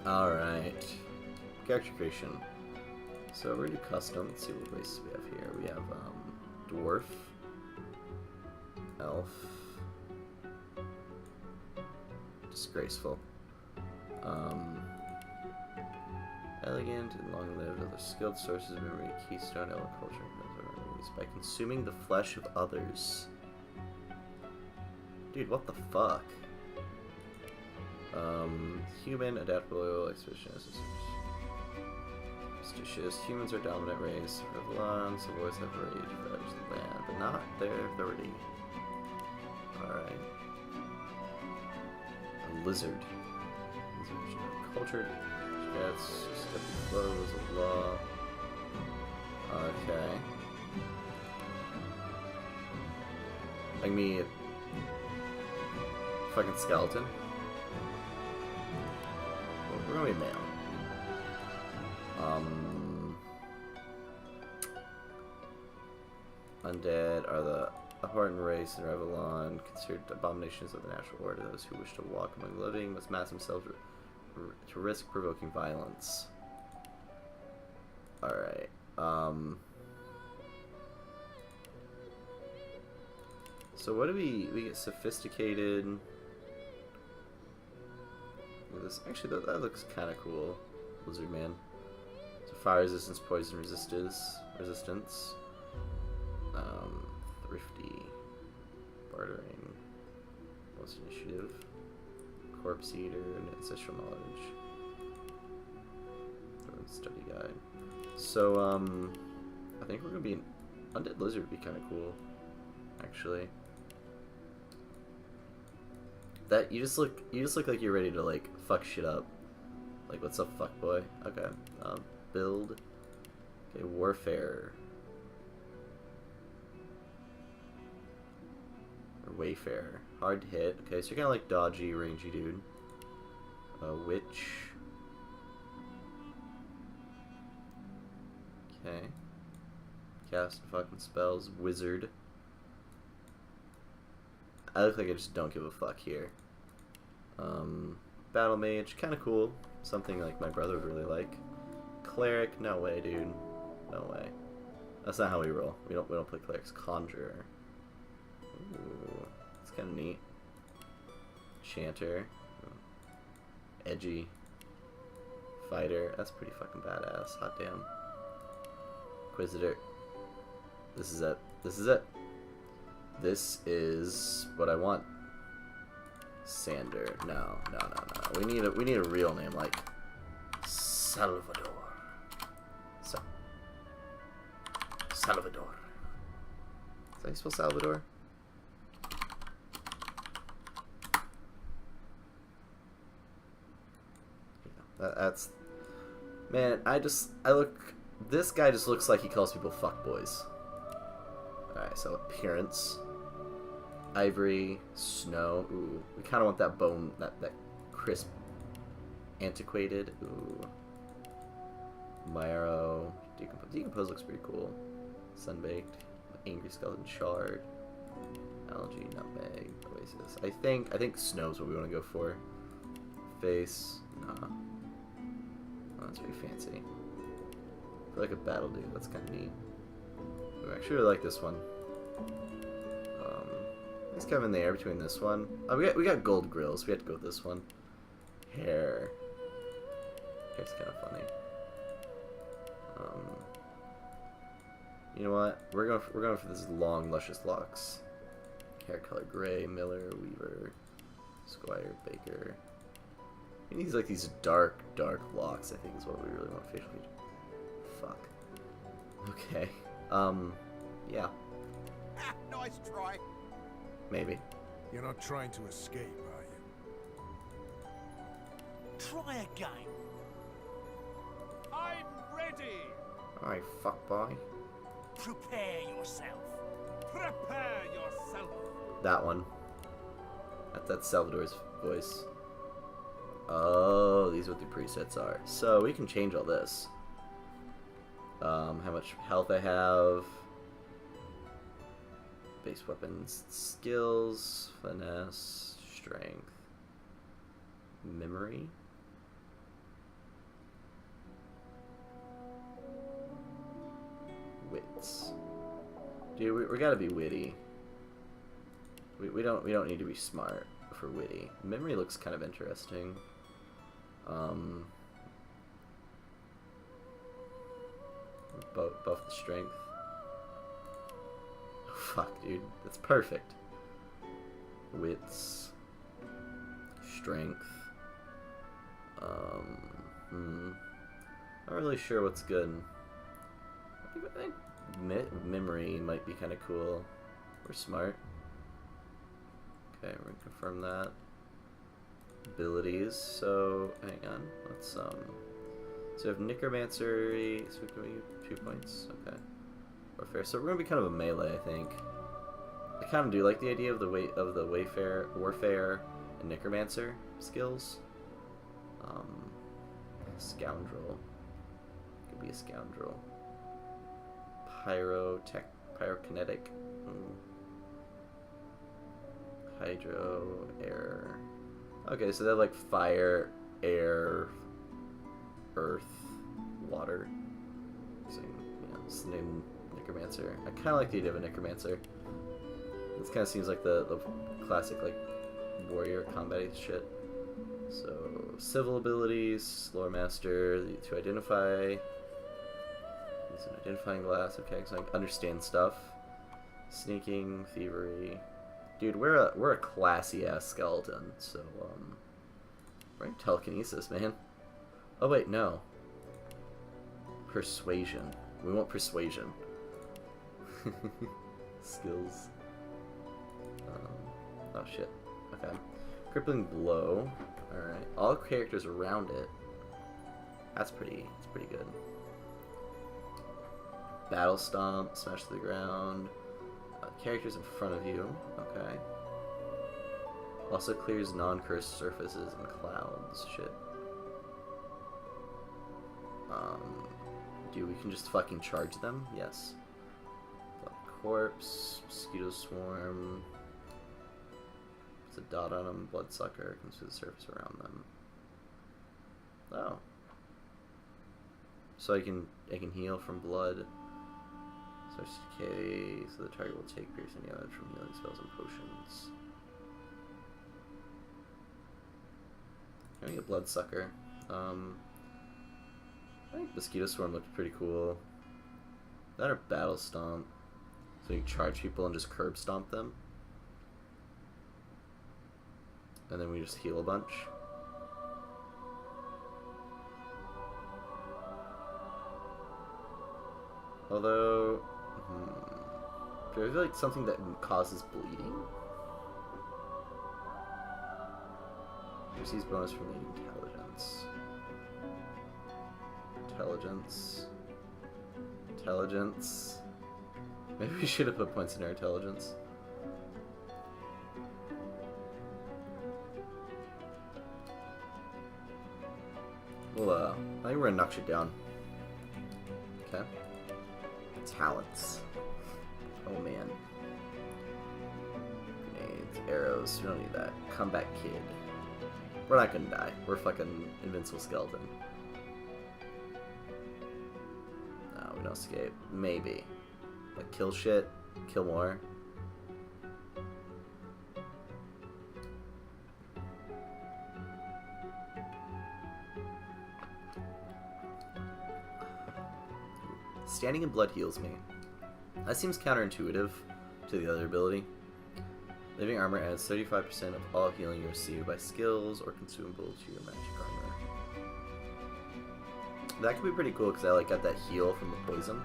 Alright. Character creation. So we're gonna do custom. Let's see what races we have here. We have dwarf, elf, disgraceful, elegant and long-lived. Other skilled sources of memory, keystone, elf culture, by consuming the flesh of others. Dude, what the fuck? Human, adaptable, expeditionist. Superstitious. Humans are dominant race. Revlons, the boys have rage, ravage the land, but not their authority. Alright. A lizard. Cultured. Cats, skeptic clothes of law. Okay. Like me, fucking skeleton. We're gonna be male. Undead are the abhorrent race in Revlon, considered abominations of the natural order. Those who wish to walk among the living must mask themselves to risk provoking violence. Alright. So what do we get? Sophisticated. This actually that looks kind of cool. Lizard man. So fire resistance, poison resistance. Thrifty, bartering, most initiative, corpse eater, and ancestral knowledge. Study guide. So I think we're gonna be an undead lizard. Would be kind of cool, actually. That you just look like you're ready to like fuck shit up. Like, what's up, fuck boy? Okay. Build. Okay, warfare. Or wayfarer. Hard to hit. Okay, so you're kind of like dodgy, rangy dude. Witch. Okay. Cast fucking spells. Wizard. I look like I just don't give a fuck here. Battle mage, kind of cool. Something like my brother would really like. Cleric, no way, dude. No way. That's not how we roll. We don't play clerics. Conjurer. Ooh, that's kind of neat. Chanter. Edgy. Fighter. That's pretty fucking badass. Hot damn. Inquisitor. This is it. This is it. This is what I want. Sander. No. We need a real name like Salvador. Salvador. Is that how you spell Salvador? Yeah, that's man. I look. This guy just looks like he calls people fuckboys. All right. So appearance. Ivory, snow. Ooh, we kind of want that bone, that crisp, antiquated. Ooh, Myro, decompose looks pretty cool. Sunbaked, angry skeleton shard, algae, nutmeg, oasis. I think snow's what we want to go for. Face, nah, oh, that's pretty fancy. I feel like a battle dude. That's kind of neat. Ooh, I actually really like this one. It's kind of in the air between this one. Oh, we got gold grills. We have to go with this one. Hair. Hair's kind of funny. You know what? We're going for this long, luscious locks. Hair color gray. Miller, Weaver, Squire, Baker. He needs like these dark locks. I think is what we really want. Facial feature. Fuck. Okay. Yeah. Nice try. Maybe. You're not trying to escape, are you? Try again. I'm ready. Alright, fuck boy. Prepare yourself. Prepare yourself. That one. That's Salvador's voice. Oh, these are what the presets are. So we can change all this. How much health I have. Base weapons, skills, finesse, strength, memory. Wits. Dude, we gotta be witty. We don't need to be smart for witty. Memory looks kind of interesting. Buff the strength. Fuck, dude, that's perfect. Wits, strength. Not really sure what's good. I think memory might be kind of cool. Or smart. Okay, we're gonna confirm that. Abilities. So hang on. Let's So we have Necromancer. So we can get 2 points. Okay. Warfare. So we're gonna be kind of a melee, I think. I kind of do like the idea of the Warfare and Necromancer skills. Scoundrel. Could be a scoundrel. Pyrokinetic. Hydro, air. Okay, so they're like fire, air, earth, water. So, yeah, this is the name Necromancer. I kind of like the idea of a Necromancer. This kind of seems like the classic like warrior combat shit. So civil abilities, lore master, to identify. Use an identifying glass. Okay, so I understand stuff. Sneaking, thievery. Dude, we're a classy ass skeleton. So we're in telekinesis, man. Oh wait, no. Persuasion. We want persuasion. Skills. Oh shit. Okay. Crippling blow. Alright. All characters around it. That's pretty good. Battle stomp, smash to the ground. Characters in front of you. Okay. Also clears non-cursed surfaces and clouds. Shit. Dude, we can just fucking charge them? Yes. Corpse, mosquito swarm. There's a dot on them. Bloodsucker comes through the surface around them. Oh. So I can heal from blood. Starts to decay, so the target will take piercing damage from healing spells and potions. Can we get bloodsucker? I think mosquito swarm looked pretty cool. That or battle stomp. So you charge people and just curb stomp them. And then we just heal a bunch. Although, do I feel like something that causes bleeding? Receives bonus from the intelligence. Intelligence. Maybe we should have put points in our intelligence. Well, I think we're gonna knock shit down. Okay. Talents. Oh man. Grenades, arrows, we don't need that. Combat kid. We're not gonna die. We're fucking invincible skeleton. No, we don't escape. Maybe. Like kill shit, kill more. Standing in blood heals me. That seems counterintuitive to the other ability. Living armor adds 35% of all healing you receive by skills or consumables to your magic armor. That could be pretty cool because I like got that heal from the poison.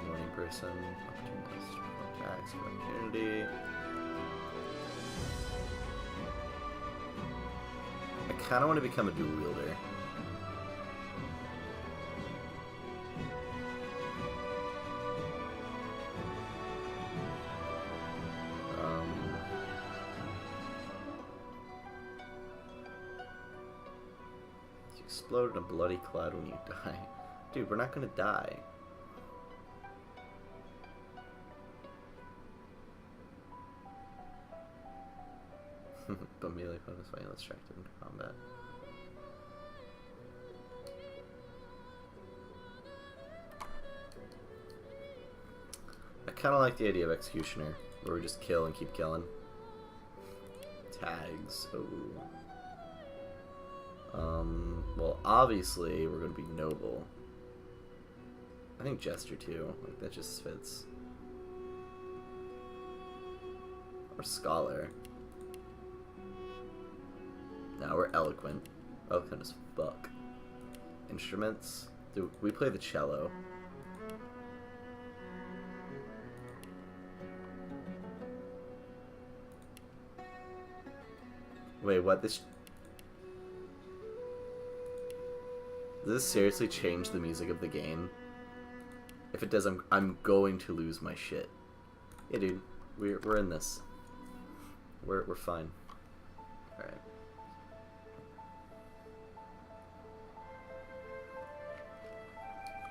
Morning person, opportunist, attacks, opportunity. I kind of want to become a dual wielder. You explode in a bloody cloud when you die. Dude, we're not gonna die. But melee opponents fighting less attractive into combat. kind of like the idea of Executioner, where we just kill and keep killing. Tags. Oh. Well, obviously, we're going to be Noble. I think Jester, too. Like, that just fits. Or Scholar. Now we're Eloquent. Eloquent as fuck. Instruments. Do we play the cello? Wait, what? Does this seriously change the music of the game? If it does, I'm going to lose my shit. Yeah, dude, we're in this. We're fine. All right.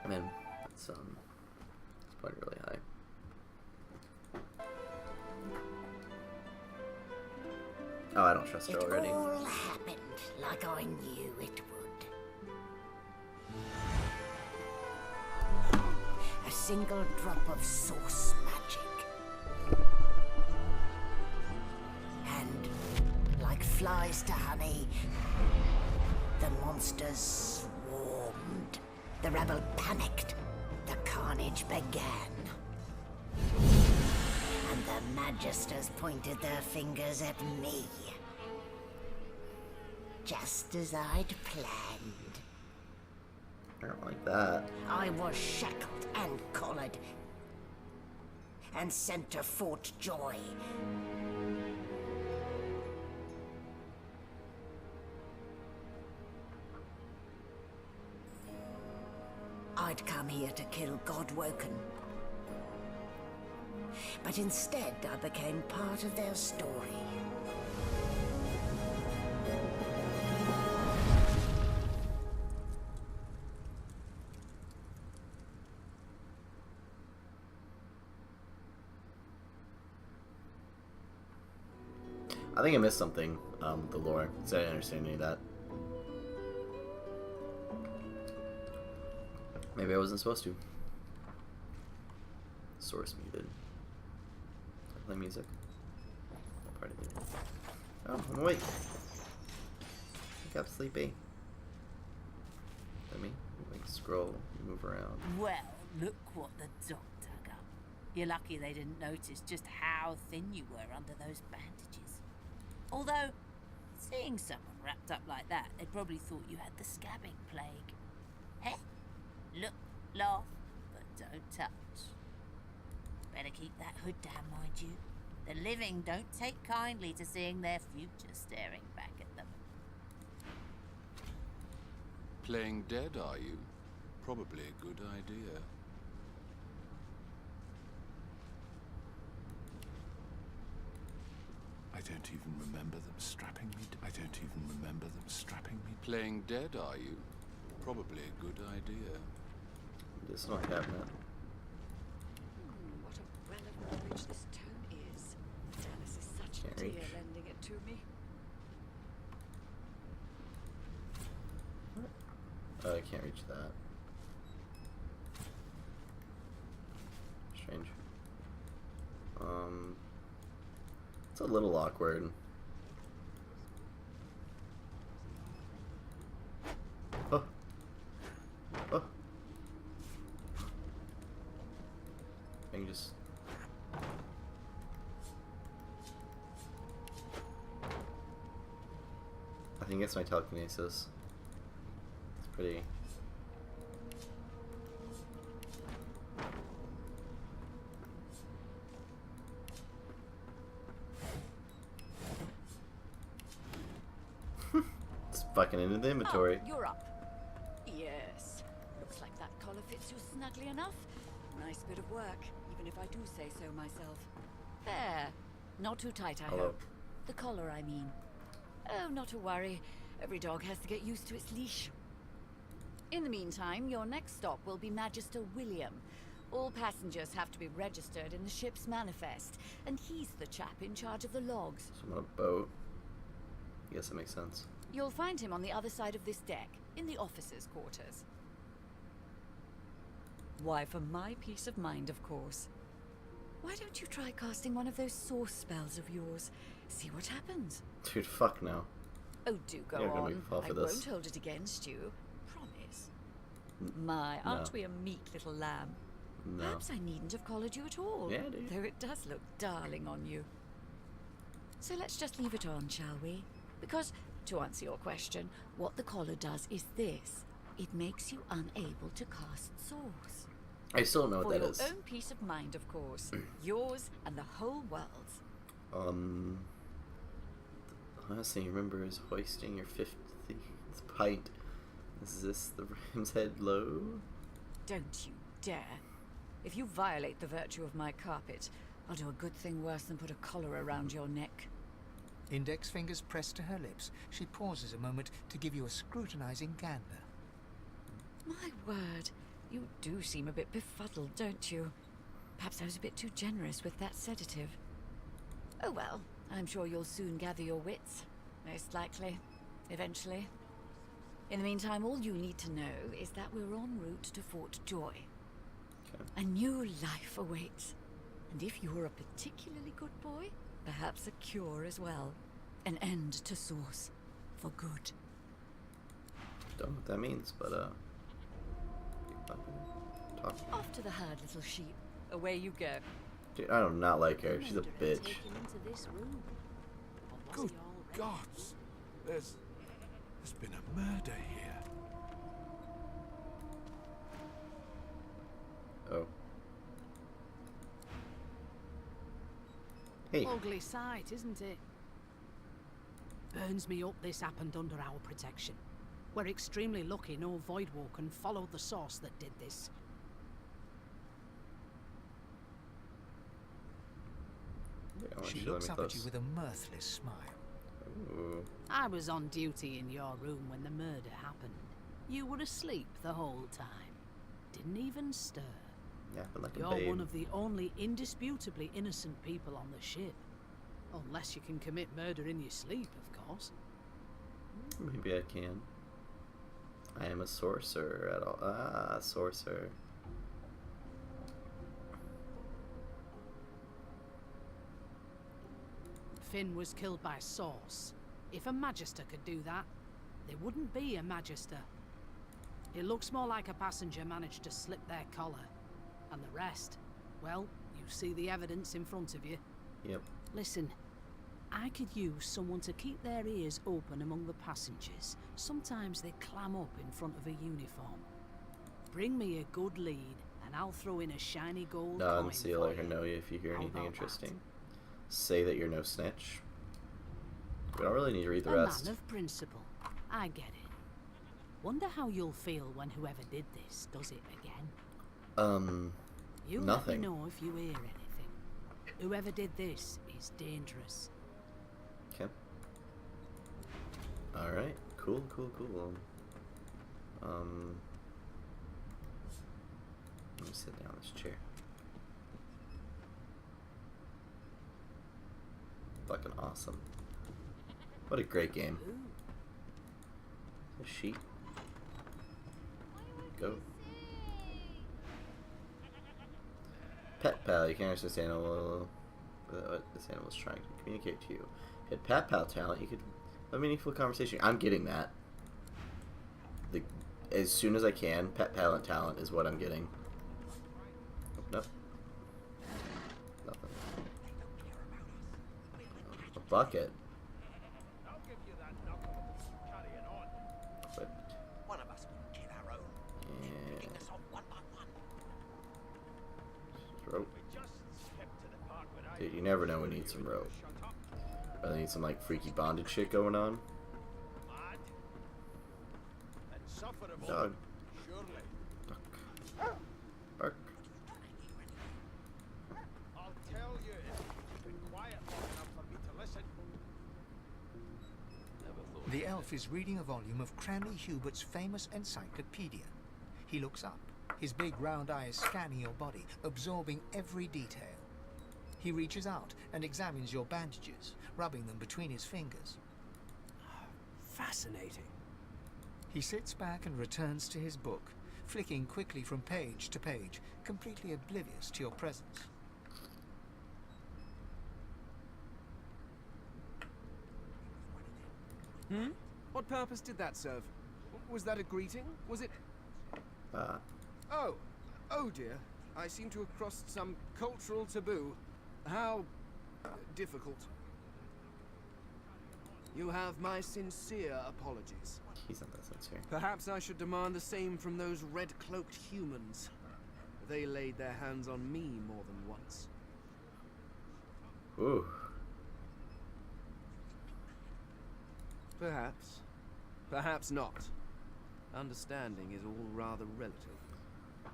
Man, it's probably really high. Oh, I don't trust her already. It all happened like I knew it would. A single drop of source magic. And, like flies to honey, the monsters swarmed. The rebel panicked. The carnage began. And the Magisters pointed their fingers at me. Just as I'd planned. I don't like that. I was shackled and collared. And sent to Fort Joy. I'd come here to kill Godwoken. But instead, I became part of their story. I think I missed something with the lore, so I didn't understand any of that. Maybe I wasn't supposed to. Source muted. Play music. Part of it. Oh, I'm awake. Wake up, sleepy. Let me like scroll, move around. Well, look what the dog dug up. You're lucky they didn't notice just how thin you were under those bandages. Although, seeing someone wrapped up like that, they probably thought you had the scabbing plague. Heh? Look, laugh, but don't touch. Better keep that hood down, mind you. The living don't take kindly to seeing their future staring back at them. Playing dead, are you? Probably a good idea. I don't even remember them strapping me. I don't even remember them strapping me. Playing dead, are you? Probably a good idea. It's not cabinet. What a well of knowledge this tome is. Dallas is such Can't a dear reach. lending it to me. Oh, I can't reach that. Strange. It's a little awkward. Oh. Oh. I can just... I think it's my telekinesis. It's pretty... It's fucking into the inventory. Oh, you're up. Yes. Looks like that collar fits you snugly enough. Nice bit of work, even if I do say so myself. There. Not too tight, I Hello. hope. The collar, I mean. Oh, not to worry. Every dog has to get used to its leash. In the meantime, your next stop will be Magister William. All passengers have to be registered in the ship's manifest, and he's the chap in charge of the logs. So I'm on a boat. I guess that makes sense. You'll find him on the other side of this deck, in the officers' quarters. Why, for my peace of mind, of course. Why don't you try casting one of those source spells of yours? See what happens. Dude, fuck no. Oh, do go You're gonna make on. me fall I for this. won't hold it against you. Promise. My, aren't no. we a meek little lamb? No. Perhaps I needn't have collared you at all. Yeah, dude. Though it does look darling on you. So let's just leave it on, shall we? Because, to answer your question, what the collar does is this. It makes you unable to cast source. I still don't know For what that your is. own peace of mind, of course. Yours and the whole world's. The last thing you remember is hoisting your 50th pint. Is this the ram's head low? Don't you dare. If you violate the virtue of my carpet, I'll do a good thing worse than put a collar around your neck. Index fingers pressed to her lips, she pauses a moment to give you a scrutinizing gander. My word, you do seem a bit befuddled, don't you? Perhaps I was a bit too generous with that sedative. Oh well, I'm sure you'll soon gather your wits. Most likely. Eventually. In the meantime, all you need to know is that we're en route to Fort Joy. Okay. A new life awaits. And if you're a particularly good boy, perhaps a cure as well. An end to Source. For good. Don't know what that means, but talk. Off to the herd, little sheep. Away you go. Dude, I do not like her. She's a bitch. Good gods! There's been a murder here. Oh. Hey. Ugly sight, isn't it? Burns me up this happened under our protection. We're extremely lucky no Voidwalker followed the source that did this. Yeah, She let looks me up at close. you with a mirthless smile. Ooh. I was on duty in your room when the murder happened. You were asleep the whole time. Didn't even stir. Yeah, but like a You're babe. one of the only indisputably innocent people on the ship. Unless you can commit murder in your sleep, of course. Maybe I can. I am a sorcerer at all. Ah, sorcerer. Finn was killed by Source. If a Magister could do that, there wouldn't be a Magister. It looks more like a passenger managed to slip their collar. And the rest, well, you see the evidence in front of you. Yep. Listen, I could use someone to keep their ears open among the passengers. Sometimes they clam up in front of a uniform. Bring me a good lead, and I'll throw in a shiny gold coin Unseal, for let her you. know if you hear How anything about interesting. that? Say that you're no snitch. We don't really need to read the A rest. man of principle. I get it. Wonder how you'll feel when whoever did this does it again. You Nothing. let me know if you hear anything. Whoever did this is dangerous. Okay. Alright. Cool. Let me sit down in this chair. Fucking awesome. What a great game. A sheep. Go. Pet pal, you can understand this animal. What this animal is trying to communicate to you. If you had pet pal talent, you could have a meaningful conversation. I'm getting that. As soon as I can, pet pal and talent is what I'm getting. Nope. Nothing. A bucket. But, One of us will get our own. yeah. Picking us off one by one. Rope. We just stepped to the part where Dude, you never know when you need some rope. shut up. Or they need some like freaky bondage shit going on. Mad. And sufferable. Dog. Surely. Duck. Bark. I'll tell you if you've been quiet long enough for me to listen. The elf is reading a volume of Cranley Hubert's famous encyclopedia. He looks up, his big round eyes scanning your body, absorbing every detail. He reaches out and examines your bandages, rubbing them between his fingers. Fascinating. He sits back and returns to his book, flicking quickly from page to page, completely oblivious to your presence. Hmm? What purpose did that serve? Was that a greeting? Was it... Oh. Oh dear. I seem to have crossed some cultural taboo. How... difficult. You have my sincere apologies. He's not that sincere. Perhaps I should demand the same from those red-cloaked humans. They laid their hands on me more than once. Ooh. Perhaps. Perhaps not. Understanding is all rather relative.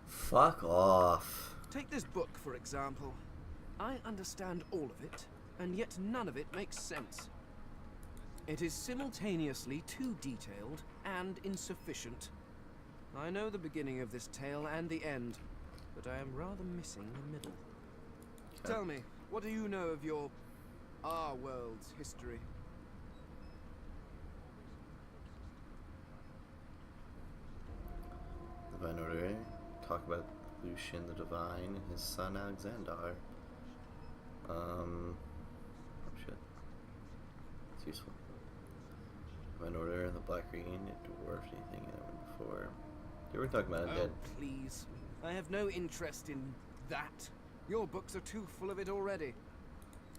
Fuck off. Take this book, for example. I understand all of it, and yet none of it makes sense. It is simultaneously too detailed and insufficient. I know the beginning of this tale and the end, but I am rather missing the middle. Okay. Tell me, what do you know of our world's history? Divine Order. Talk about Lucian the Divine and his son Alexander. Oh shit. It's useful. Divine Order, the Black Green, it dwarfed anything that went before. You were talking about it, Dead. Please. I have no interest in that. Your books are too full of it already.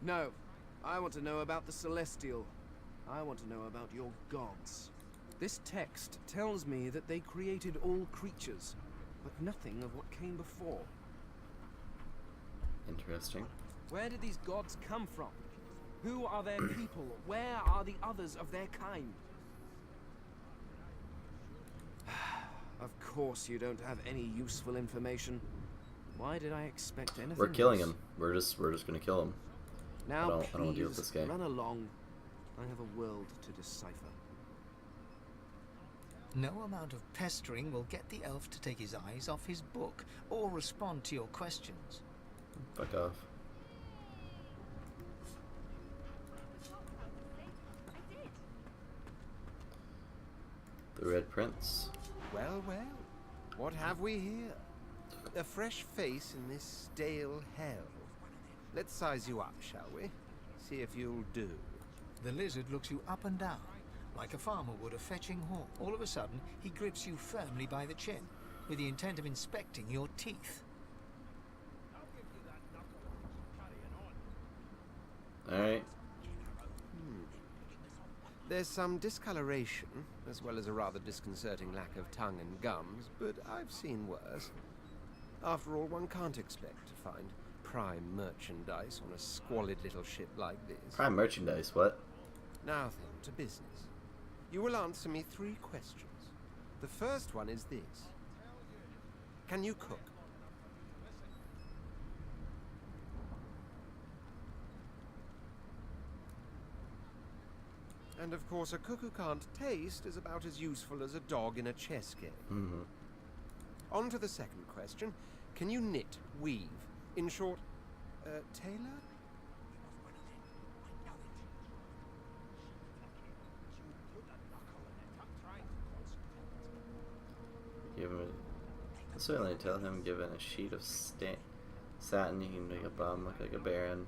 No. I want to know about the Celestial. I want to know about your gods. This text tells me that they created all creatures, but nothing of what came before. Interesting. Where did these gods come from? Who are their people? Where are the others of their kind? Of course you don't have any useful information. Why did I expect anything We're killing else? him. We're just gonna kill him. Now, I don't want to deal with this guy. run along. I have a world to decipher. No amount of pestering will get the elf to take his eyes off his book or respond to your questions. Fuck off. The Red Prince. Well, well. What have we here? A fresh face in this stale hell. Let's size you up, shall we? See if you'll do. The lizard looks you up and down, like a farmer would a fetching horse. All of a sudden, he grips you firmly by the chin, with the intent of inspecting your teeth. Alright. There's some discoloration, as well as a rather disconcerting lack of tongue and gums, but I've seen worse. After all, one can't expect to find prime merchandise on a squalid little ship like this. Prime merchandise, what? Now then, to business. You will answer me 3 questions. The first one is this. Can you cook? And of course, a cook who can't taste is about as useful as a dog in a chess game. Mm-hmm. On to the second question. Can you knit, weave? In short, tailor? Give him a... Certainly tell him given a sheet of satin he can make a bum look like a baron.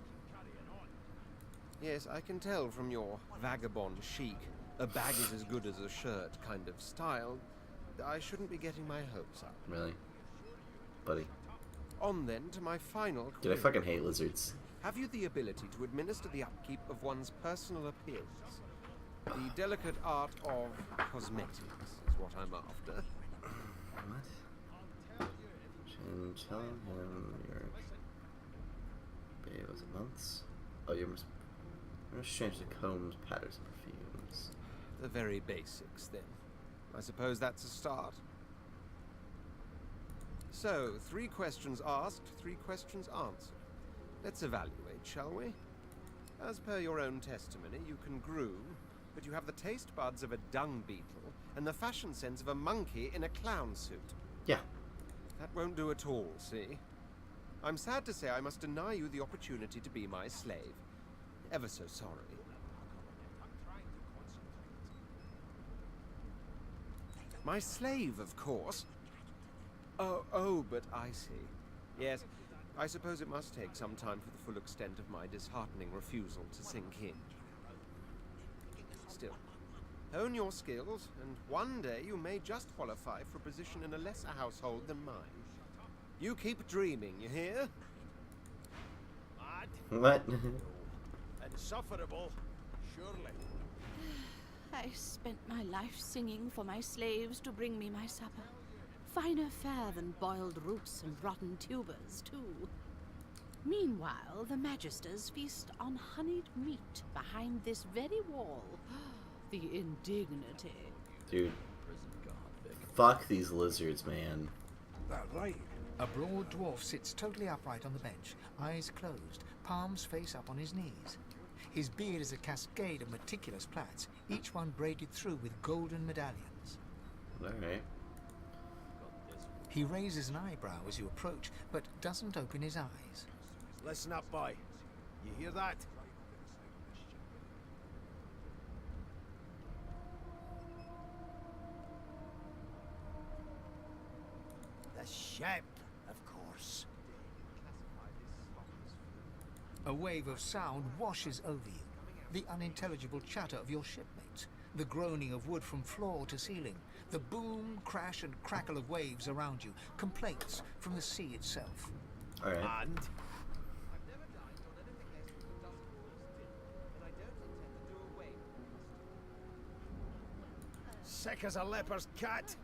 Yes, I can tell from your vagabond chic, a bag is as good as a shirt kind of style. I shouldn't be getting my hopes up. Really? Buddy. On then to my final Dude, I query. fucking hate lizards. Have you the ability to administer the upkeep of one's personal appearance? The delicate art of cosmetics is what I'm after. What? And tell him your... Babe, was it months? Oh, you're strange to combs, patters, and perfumes. The very basics, then. I suppose that's a start. So, 3 questions asked, 3 questions answered. Let's evaluate, shall we? As per your own testimony, you can groom, but you have the taste buds of a dung beetle and the fashion sense of a monkey in a clown suit. Yeah. That won't do at all, see? I'm sad to say I must deny you the opportunity to be my slave. Ever so sorry. My slave, of course. Oh, but I see. Yes, I suppose it must take some time for the full extent of my disheartening refusal to sink in. Still, Hone your skills, and one day you may just qualify for a position in a lesser household than mine. You keep dreaming, you hear? What? Insufferable, surely. I spent my life singing for my slaves to bring me my supper. Finer fare than boiled roots and rotten tubers, too. Meanwhile, the Magisters feast on honeyed meat behind this very wall. The indignity. Dude. Fuck these lizards, man. That right. A broad dwarf sits totally upright on the bench, eyes closed, palms face up on his knees. His beard is a cascade of meticulous plaits, each one braided through with golden medallions. Alright. He raises an eyebrow as you approach, but doesn't open his eyes. Listen up, boy. You hear that? The ship, of course. A wave of sound washes over you. The unintelligible chatter of your shipmates, the groaning of wood from floor to ceiling, the boom, crash and crackle of waves around you, complaints from the sea itself. All right. And sick as a leper's cat.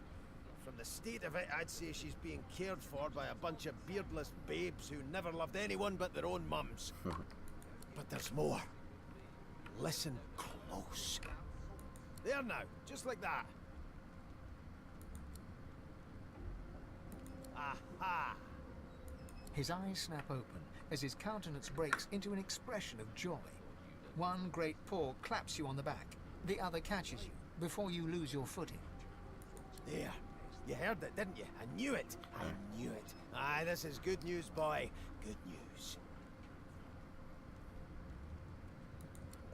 From the state of it, I'd say she's being cared for by a bunch of beardless babes who never loved anyone but their own mums. But there's more. Listen close. There now, just like that. Aha! His eyes snap open as his countenance breaks into an expression of joy. One great paw claps you on the back, the other catches you before you lose your footing. There. You heard it, didn't you? I knew it. I knew it. Aye, this is good news, boy. Good news.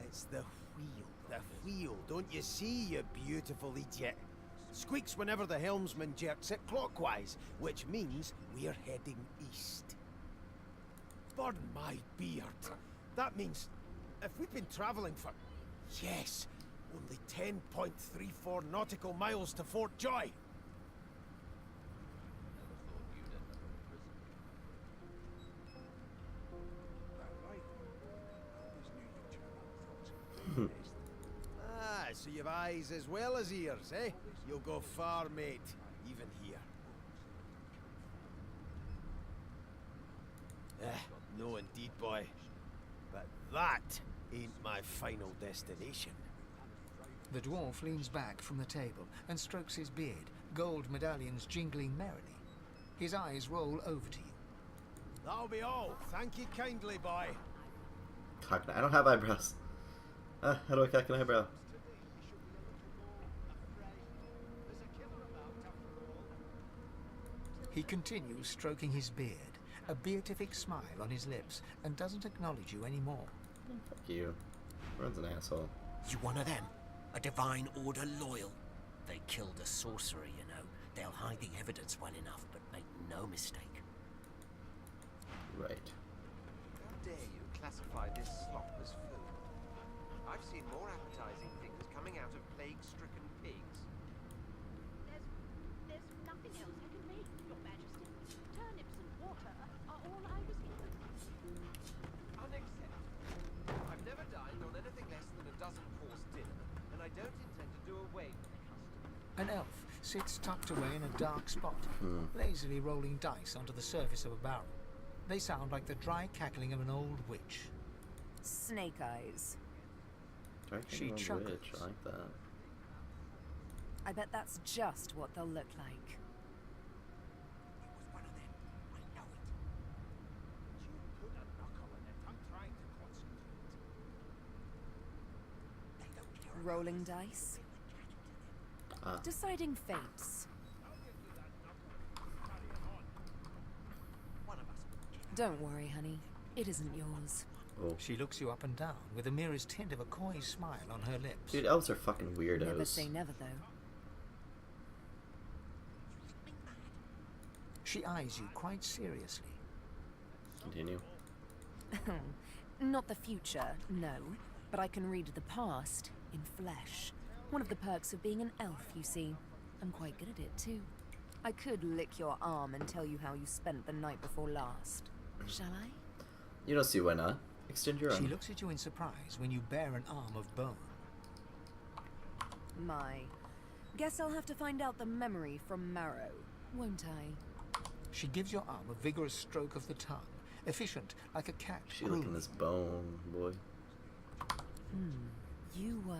It's the wheel. The wheel. Don't you see, you beautiful idiot? Squeaks whenever the helmsman jerks it clockwise, which means we're heading east. Burn my beard. That means if we've been travelling for, yes, only 10.34 nautical miles to Fort Joy. Ah, so you've eyes as well as ears, eh? You'll go far, mate, even here. No indeed, boy. But that ain't my final destination. The dwarf leans back from the table and strokes his beard, gold medallions jingling merrily. His eyes roll over to you. That'll be all. Thank you kindly, boy. I don't have eyebrows. How do I cock an eyebrow? He continues stroking his beard, a beatific smile on his lips, and doesn't acknowledge you anymore. Fuck you. Ron's an asshole. You one of them? A divine order loyal? They killed a sorcerer, you know. They'll hide the evidence well enough, but make no mistake. Right. How dare you classify this slop as food? I've seen more appetizing things coming out of plague-stricken pigs. There's nothing else I can make, Your Majesty. Turnips and water are all I was given. Unacceptable. I've never dined on anything less than a dozen-course dinner, and I don't intend to do away with the custom. An elf sits tucked away in a dark spot, lazily rolling dice onto the surface of a barrel. They sound like the dry cackling of an old witch. Snake eyes. She chuckles. Witch. I like that. I bet that's just what they'll look like. It was one of them. I know it. You put a knuckle in it. I'm trying to concentrate. They don't care about Rolling us. dice. We were chatting to them. Deciding fates. One of us will get Don't worry, honey. It isn't yours. Oh. She looks you up and down with the merest hint of a coy smile on her lips. Dude, elves are fucking weirdos. Never say never, though. She eyes you quite seriously. Continue. Not the future, no. But I can read the past in flesh. One of the perks of being an elf, you see. I'm quite good at it, too. I could lick your arm and tell you how you spent the night before last. Shall I? You don't see why not. Extend your She own. looks at you in surprise when you bear an arm of bone. My. Guess I'll have to find out the memory from Marrow, won't I? She gives your arm a vigorous stroke of the tongue, efficient like a cat. She licking this bone, boy. You were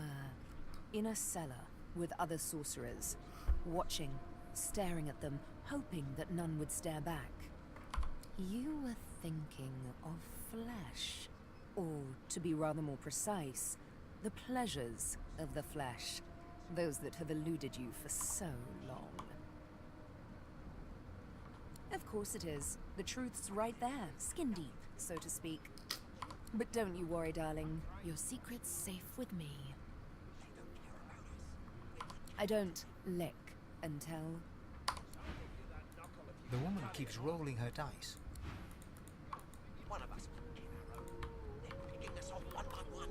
in a cellar with other sorcerers, watching, staring at them, hoping that none would stare back. You were thinking of flesh, or to be rather more precise, the pleasures of the flesh, those that have eluded you for so long. Of course it is. The truth's right there, skin deep, so to speak. But don't you worry, darling. Your secret's safe with me. I don't lick and tell. The woman keeps rolling her dice. One of us. They're picking us off one by one.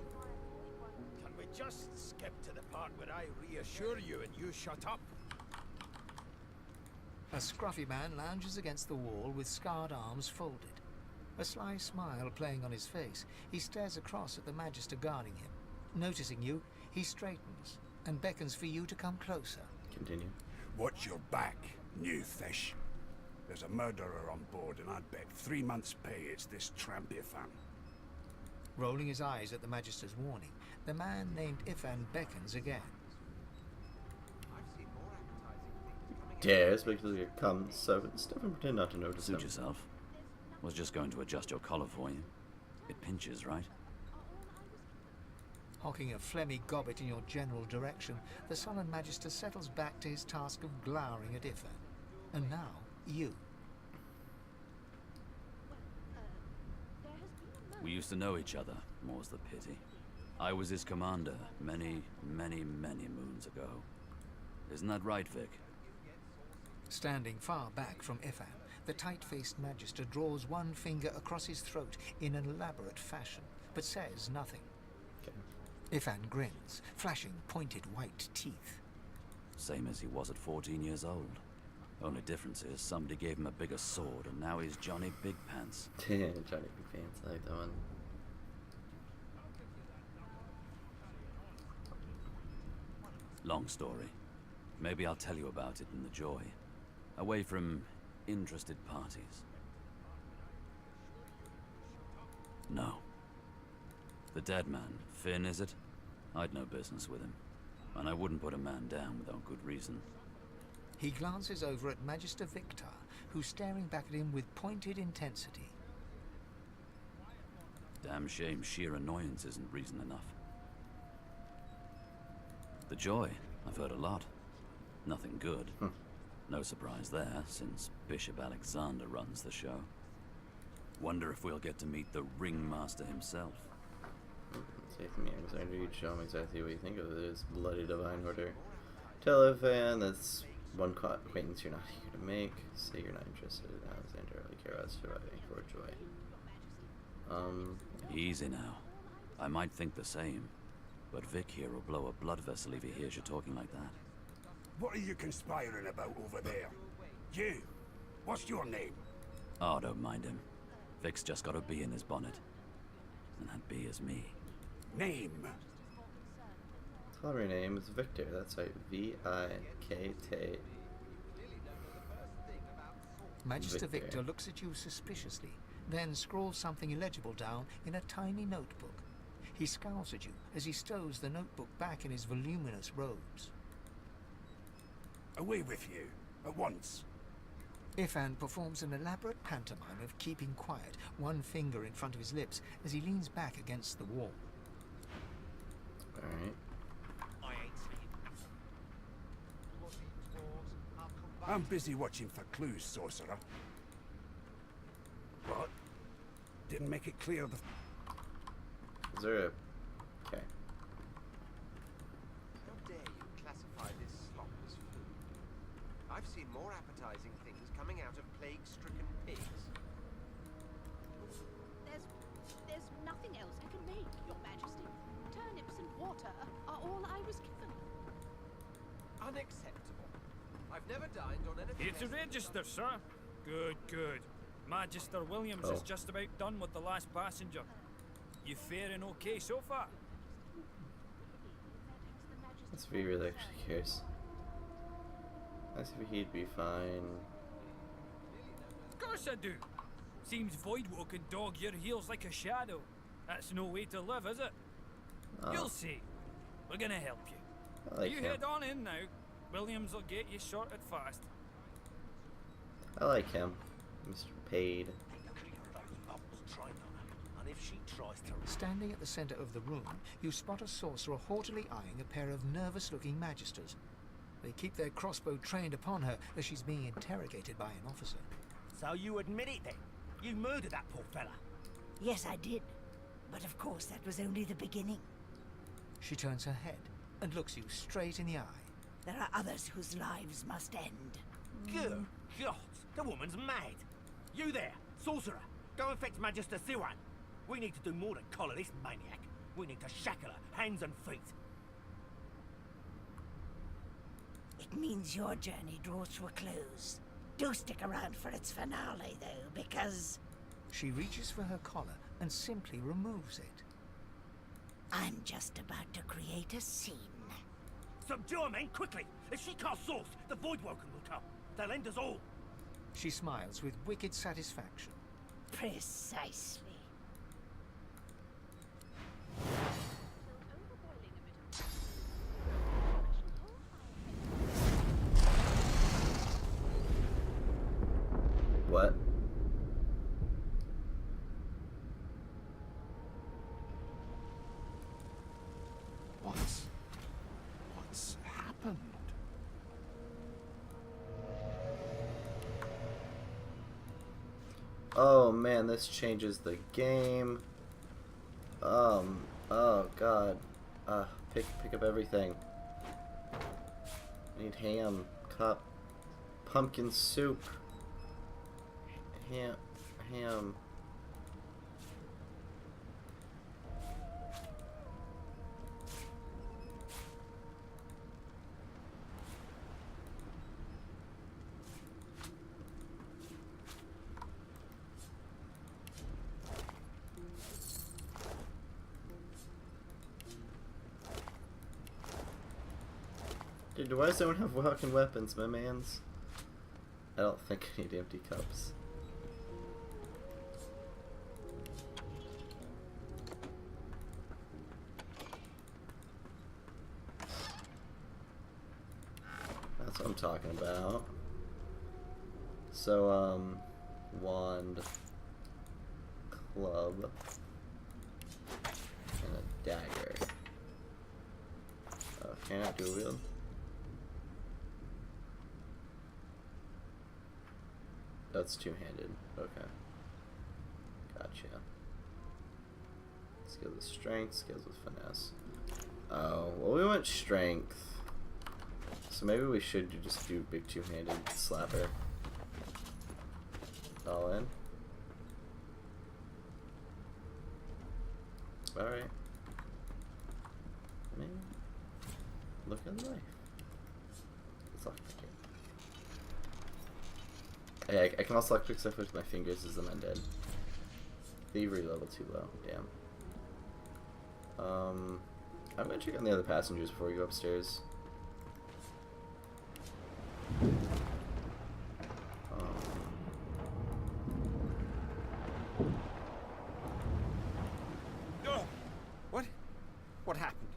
Can we just skip to the part where I reassure you and you shut up? A scruffy man lounges against the wall with scarred arms folded. A sly smile playing on his face, he stares across at the Magister guarding him. Noticing you, he straightens and beckons for you to come closer. Continue. Watch your back, new fish. There's a murderer on board, and I'd bet 3 months' pay it's this tramp Ifan. Rolling his eyes at the Magister's warning, the man named Ifan beckons again. Dares because it comes, so stop and pretend not to notice Suit him. yourself. Was just going to adjust your collar for you. It pinches, right? Hocking a phlegmy gobbet in your general direction, the sullen Magister settles back to his task of glowering at Ifan. And now, you. We used to know each other, more's the pity. I was his commander many, many, many moons ago. Isn't that right, Vic? Standing far back from Ifan, the tight-faced Magister draws one finger across his throat in an elaborate fashion, but says nothing. Ifan grins, flashing pointed white teeth. Same as he was at 14 years old. Only difference is somebody gave him a bigger sword and now he's Johnny Big Pants. Johnny Big Pants, I like that one. Long story. Maybe I'll tell you about it in the Joy. Away from interested parties. No. The dead man, Finn, is it? I'd no business with him. And I wouldn't put a man down without good reason. He glances over at Magister Victor, who's staring back at him with pointed intensity. Damn shame sheer annoyance isn't reason enough. The Joy, I've heard a lot. Nothing good. No surprise there, since Bishop Alexander runs the show. Wonder if we'll get to meet the Ringmaster himself. Say to me, Alexander, you'd show him exactly what you think of this bloody divine order. Tell Ifan that's one acquaintance you're not here to make. Say you're not interested in Alexander. Only care about surviving for Joy. Easy now. I might think the same, but Vic here will blow a blood vessel if he hears you talking like that. What are you conspiring about over there? You! What's your name? Oh, don't mind him. Vic's just got a bee in his bonnet. And that bee is me. Name? Tell her name is Victor. That's right. V-I-K-T. Magister Victor looks at you suspiciously, then scrawls something illegible down in a tiny notebook. He scowls at you as he stows the notebook back in his voluminous robes. Away with you, at once. Ifan performs an elaborate pantomime of keeping quiet, one finger in front of his lips as he leans back against the wall. Alright. I'm busy watching for clues, sorcerer. What? Didn't make it clear the... Is there a... Okay. How dare you classify this slop as food? I've seen more appetizing things coming out of plague-stricken pigs. There's nothing else I can make, Your Majesty. Turnips and water are all I was given. unacceptable. I've never dined on anything. It's a register, sir. Good, good. Magister Williams is just about done with the last passenger. You faring okay so far? Let's be really actually curious. I see if he'd be fine. Of course I do. Seems Voidwalk can dog your heels like a shadow. That's no way to live, is it? You'll see. We're gonna help you. I like you him. head on in now. Williams will get you sorted fast. I like him. Mr. Paid. Standing at the center of the room, you spot a sorcerer haughtily eyeing a pair of nervous-looking magisters. They keep their crossbow trained upon her as she's being interrogated by an officer. So you admit it then? You murdered that poor fella? Yes, I did. But of course, that was only the beginning. She turns her head and looks you straight in the eye. There are others whose lives must end. Good God, the woman's mad. You there, sorcerer, go and fetch Magister Siwan. We need to do more than collar this maniac. We need to shackle her, hands and feet. It means your journey draws to a close. Do stick around for its finale, though, because... She reaches for her collar and simply removes it. I'm just about to create a scene. Subdue her, men, quickly! If she casts source, the Voidwoken will come. They'll end us all. She smiles with wicked satisfaction. Precisely. What? What's happened? Oh man, this changes the game. Oh god. Pick up everything. I need ham, cup, pumpkin soup, ham. Dude, why does everyone have walking weapons, my mans? I don't think I need empty cups. That's what I'm talking about. So, wand, club, and a dagger. Can I dual wield? That's two-handed. Okay. Gotcha. Skills with strength, skills with finesse. Oh, well we want strength. So maybe we should just do big two-handed slapper. All in. Alright. I mean, look at life. Let's lock the game. Hey, I can also quick stuff with my fingers as an undead. Thievery level too low. Damn. I'm gonna check on the other passengers before we go upstairs. What happened?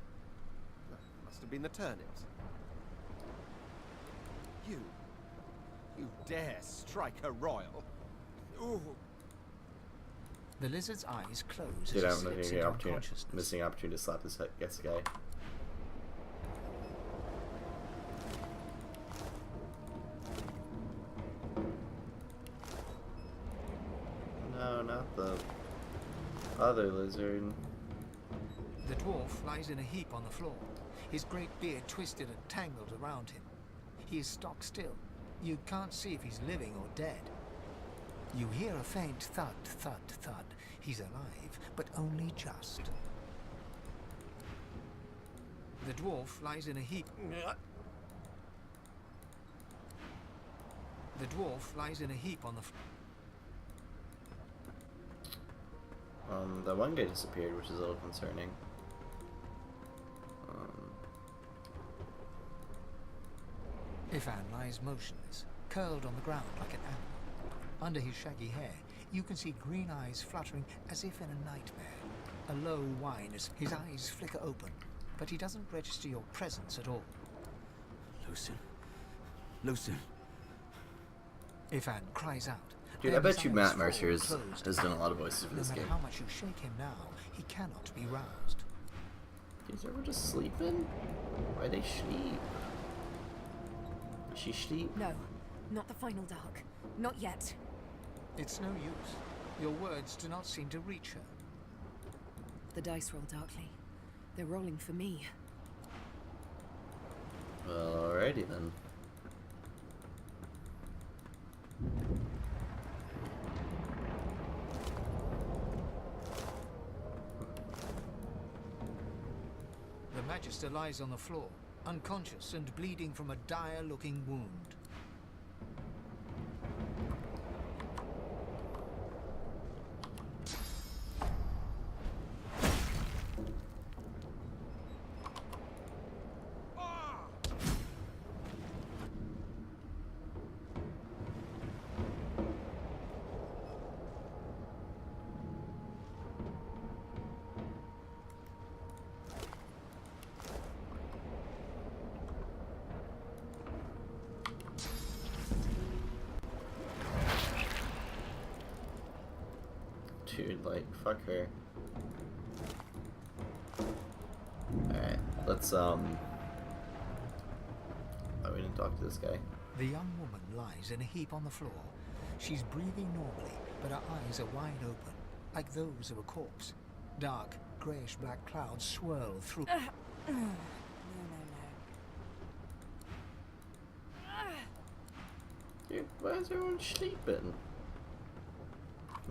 Must have been the turnips. You dare strike a royal? Ooh. The lizard's eyes close Dude, as he I'm slips into missing opportunity to slap this guy. No, not the other lizard. The dwarf lies in a heap on the floor, his great beard twisted and tangled around him. He is stock still. You can't see if he's living or dead. You hear a faint thud, thud, thud. He's alive, but only just. The dwarf lies in a heap. The dwarf lies in a heap on the floor. That one guy disappeared, which is a little concerning. Ifan lies motionless, curled on the ground like an animal. Under his shaggy hair, you can see green eyes fluttering as if in a nightmare. A low whine as his eyes flicker open, but he doesn't register your presence at all. Lucien. Lucien. Ifan cries out. Dude, I Then bet his you eyes Matt fall Mercer closed. has done a lot of voices for No this matter game. how much you shake him now, he cannot be roused. Is everyone just sleeping? Why they sleep? Is she sleep? No, not the final dark. Not yet. It's no use. Your words do not seem to reach her. The dice roll darkly. They're rolling for me. Well, alrighty then. The Magister lies on the floor, unconscious and bleeding from a dire-looking wound. Dude, like, fuck her. Alright, let's, oh, we didn't talk to this guy. The young woman lies in a heap on the floor. She's breathing normally, but her eyes are wide open, like those of a corpse. Dark, greyish-black clouds swirl through... No. Dude, why is everyone sleeping?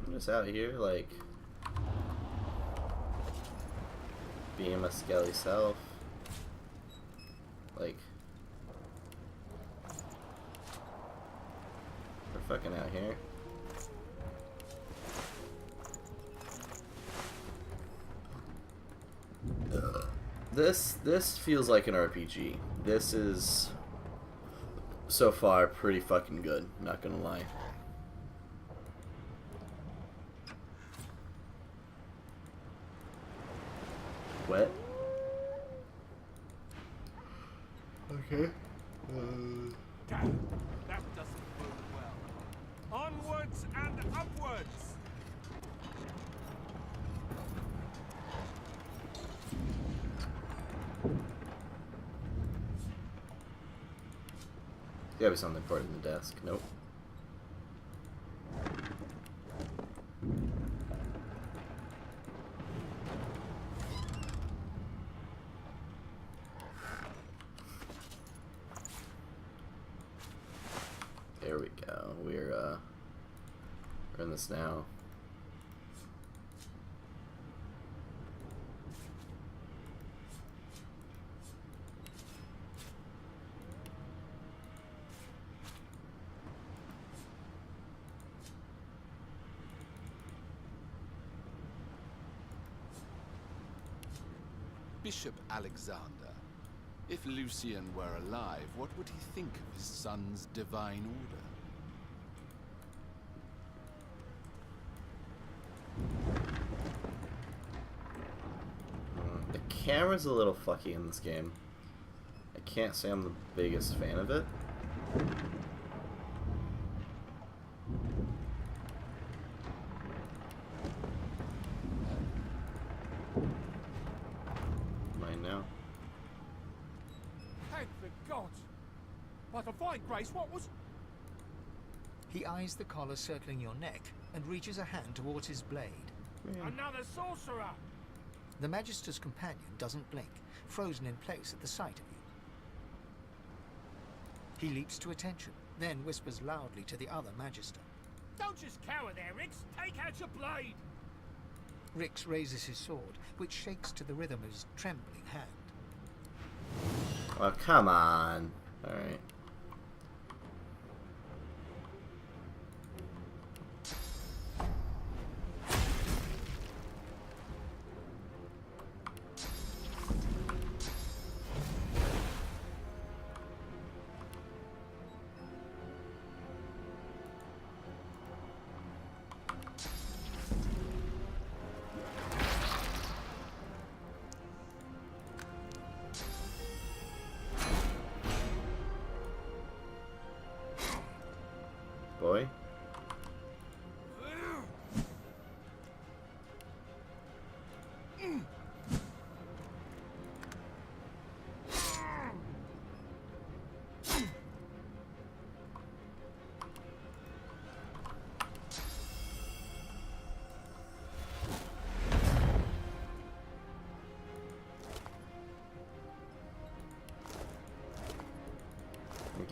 I'm just out here, like, being my skelly self. Like, we're fucking out here. This feels like an RPG. This is so far pretty fucking good, not gonna lie. Wet? Okay. Damn, that doesn't bode well. Onwards and upwards! Gotta be something important in the desk. Nope. There we go. We're in this now. Bishop Alexander. If Lucien were alive, what would he think of his son's divine order? The camera's a little fucky in this game. I can't say I'm the biggest fan of it. Mine now. Thank the gods! By divine grace, what was... He eyes the collar circling your neck and reaches a hand towards his blade. Another sorcerer! The Magister's companion doesn't blink, frozen in place at the sight of you. He leaps to attention, then whispers loudly to the other Magister. Don't just cower there, Rix! Take out your blade! Rix raises his sword, which shakes to the rhythm of his trembling hand. Oh, come on. Alright.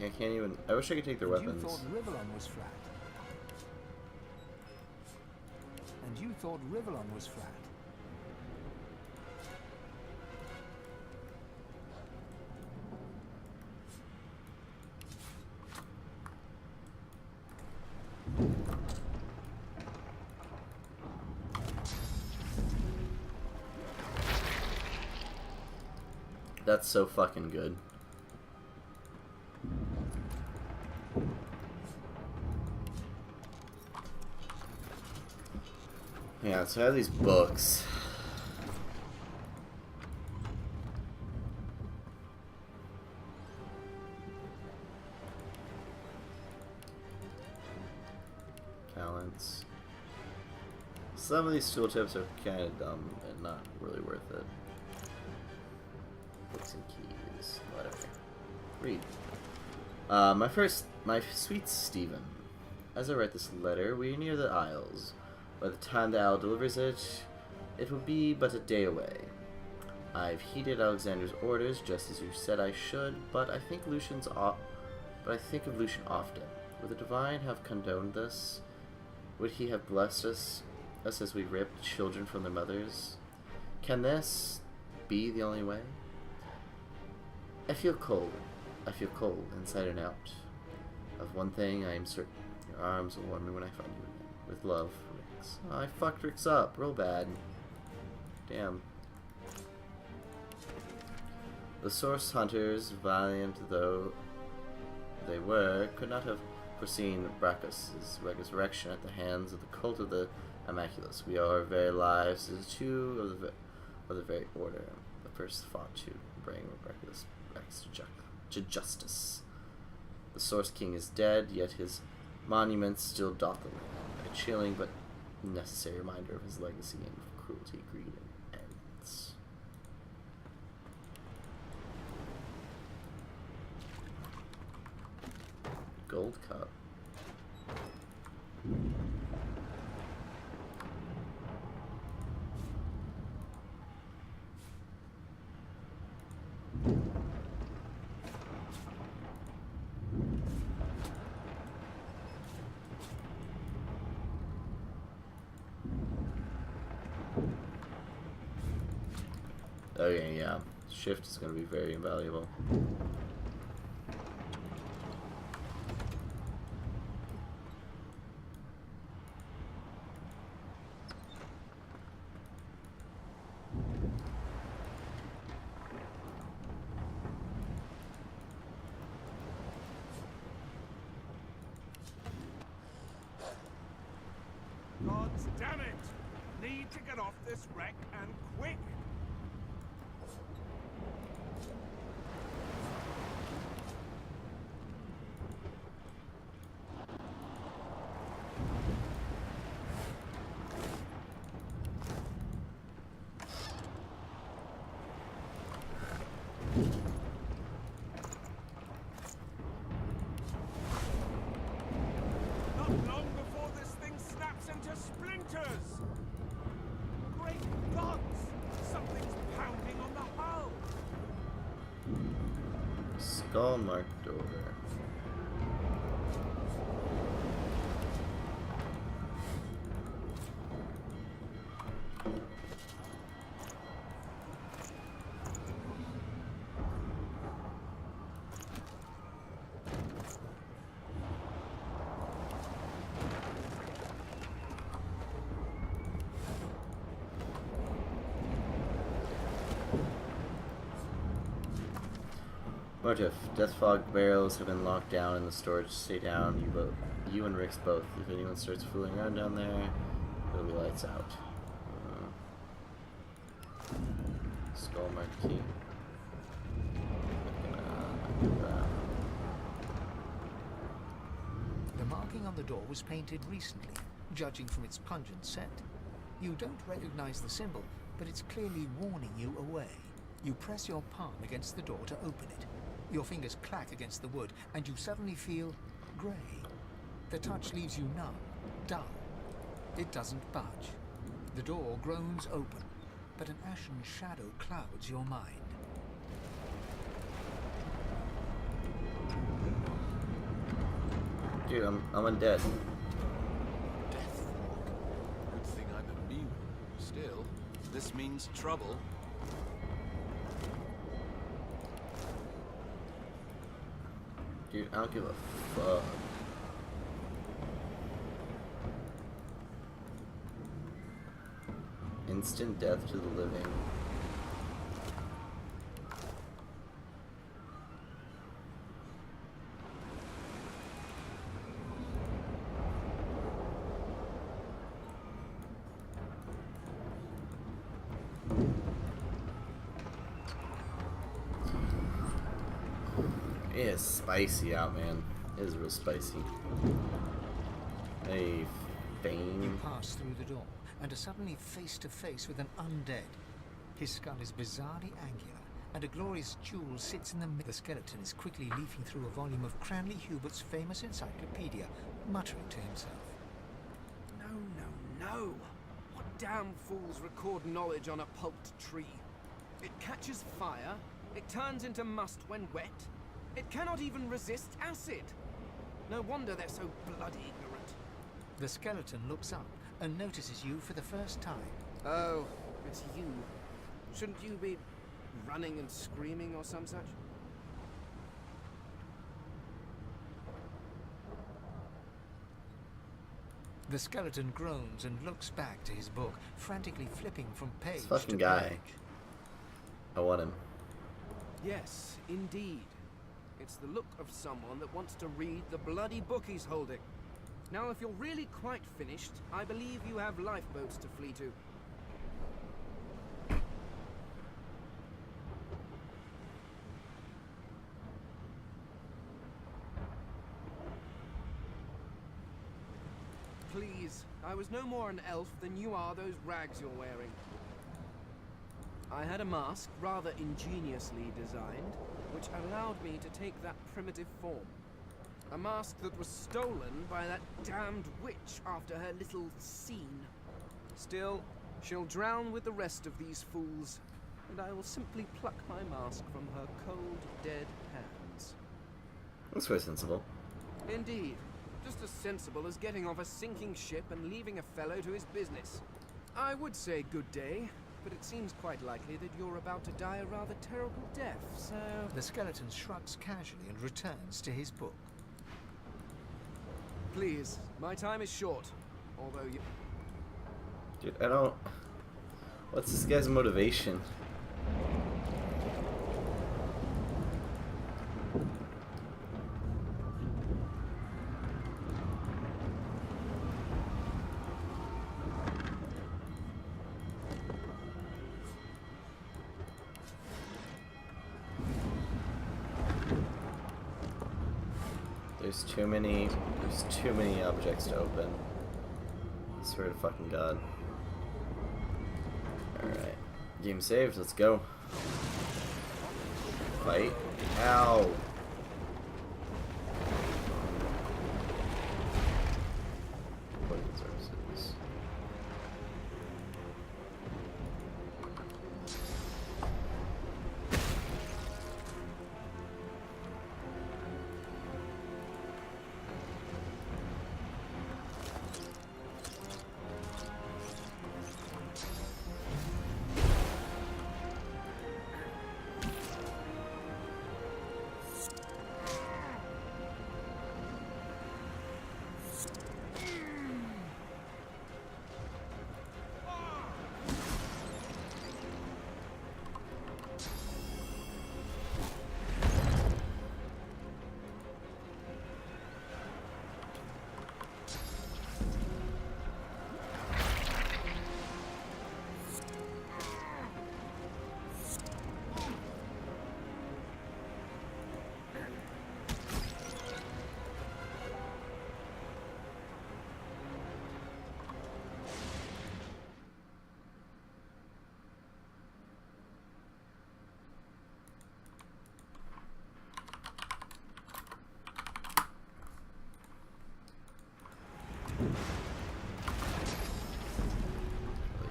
I can't even. I wish I could take their And weapons. You thought Rivellon was flat. And you thought Rivellon was flat. That's so fucking good. Yeah, so I have these books. Talents. Some of these tooltips are kind of dumb and not really worth it. Books and keys, whatever. Read. My sweet Stephen. As I write this letter, we are near the Isles. By the time the owl delivers it, it will be but a day away. I've heeded Alexander's orders, just as you said I should, but I think of Lucian often. Would the divine have condoned this? Would he have blessed us as we ripped children from their mothers? Can this be the only way? I feel cold inside and out. Of one thing I am certain, your arms will warm me when I find you again. With love, Rix. Oh, I fucked Rix up real bad. Damn. The source hunters, valiant though they were, could not have foreseen Brachus's resurrection at the hands of the cult of the Immaculus. We owe our very lives to two of the very order. The first fought to bring Brachus to justice. The Source King is dead, yet his monument still doth the land, a chilling but necessary reminder of his legacy and of cruelty, greed, and arrogance. Gold cup. Okay, yeah. Shift is going to be very invaluable. God damn it! Need to get off this wreck and quick! Not long before this thing snaps into splinters! Great gods! Something's pounding on the hull! Skull marked door. Motif. Death fog barrels have been locked down in the storage. Stay down. You and Rix both. If anyone starts fooling around down there, it'll be lights out. Skull marked key. The marking on the door was painted recently, judging from its pungent scent. You don't recognize the symbol, but it's clearly warning you away. You press your palm against the door to open it. Your fingers clack against the wood, and you suddenly feel grey. The touch leaves you numb, dull. It doesn't budge. The door groans open, but an ashen shadow clouds your mind. Dude, I'm undead. Death fog. Good thing I'm immune. Still, this means trouble. Dude, I don't give a fuck. Instant death to the living. It is spicy out, man. It is real spicy. A fame. You pass through the door and are suddenly face to face with an undead. His skull is bizarrely angular, and a glorious jewel sits in the middle. The skeleton is quickly leafing through a volume of Cranley Hubert's famous encyclopedia, muttering to himself. No, no, no! What damn fools record knowledge on a pulped tree? It catches fire, it turns into must when wet, it cannot even resist acid! No wonder they're so bloody ignorant. The skeleton looks up and notices you for the first time. Oh, it's you. Shouldn't you be running and screaming or some such? The skeleton groans and looks back to his book, frantically flipping from page This fucking to guy. page. I want him. Yes, indeed. It's the look of someone that wants to read the bloody book he's holding. Now, if you're really quite finished, I believe you have lifeboats to flee to. Please, I was no more an elf than you are those rags you're wearing. I had a mask, rather ingeniously designed, which allowed me to take that primitive form. A mask that was stolen by that damned witch after her little scene. Still, she'll drown with the rest of these fools, and I will simply pluck my mask from her cold, dead hands. That's very sensible. Indeed. Just as sensible as getting off a sinking ship and leaving a fellow to his business. I would say good day, but it seems quite likely that you're about to die a rather terrible death, so... The skeleton shrugs casually and returns to his book. Please, my time is short, although you... Dude, I don't... What's this guy's motivation? There's too many objects to open. I swear to fucking God. Alright. Game saved, let's go. Fight. Ow! Weapon services.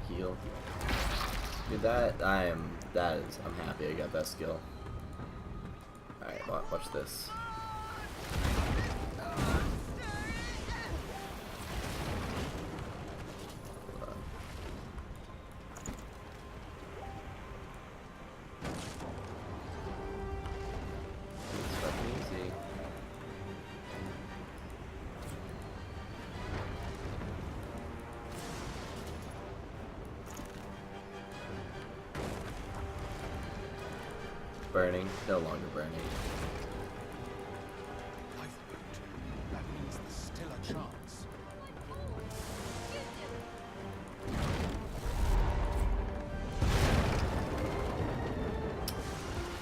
Heal. Dude, I'm happy I got that skill. Alright, watch this. burning. No longer burning. Lifeboat. That means there's still a chance.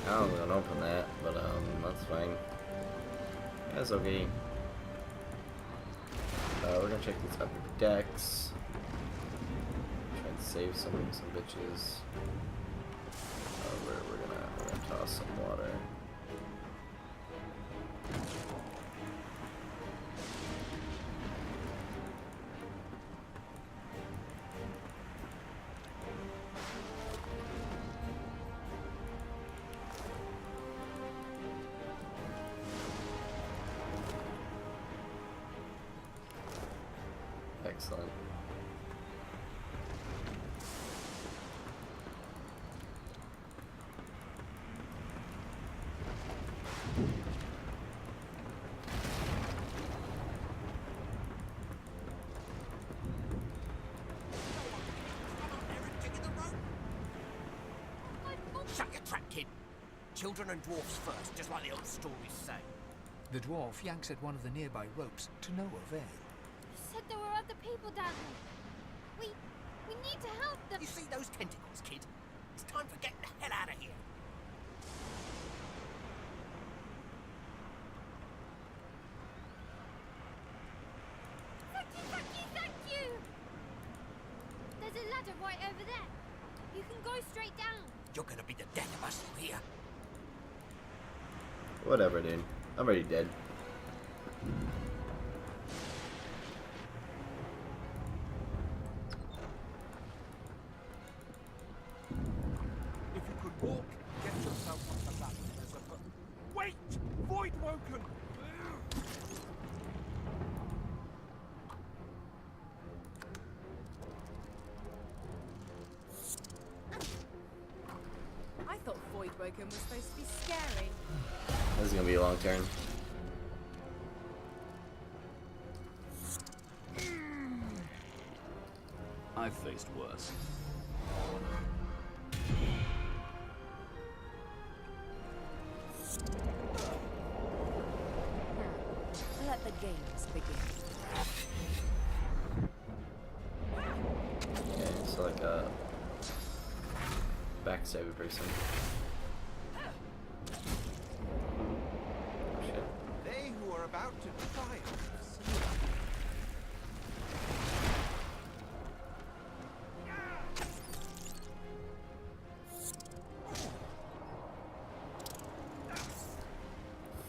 I'm gonna open that, but that's fine. That's okay. We're gonna check these upper decks. Try and save some bitches. We're gonna toss some water. Excellent. Shut your trap, kid. Children and dwarfs first, just like the old stories say. The dwarf yanks at one of the nearby ropes to no avail. Said there were other people down there. We need to help them. You see those tentacles, kid? It's time for getting the hell out of here. Thank you! There's a ladder right over there. You can go straight down. You're gonna be the death of us here. Whatever, dude. I'm already dead. If you could walk, get yourself off the ladder. There's a... Wait! Void Woken! I thought Void Woken was supposed to be scary. This is gonna be a long turn. I've faced worse. Let the games begin. Okay, so like a backstabby person. Oh shit. They who are about to triumph.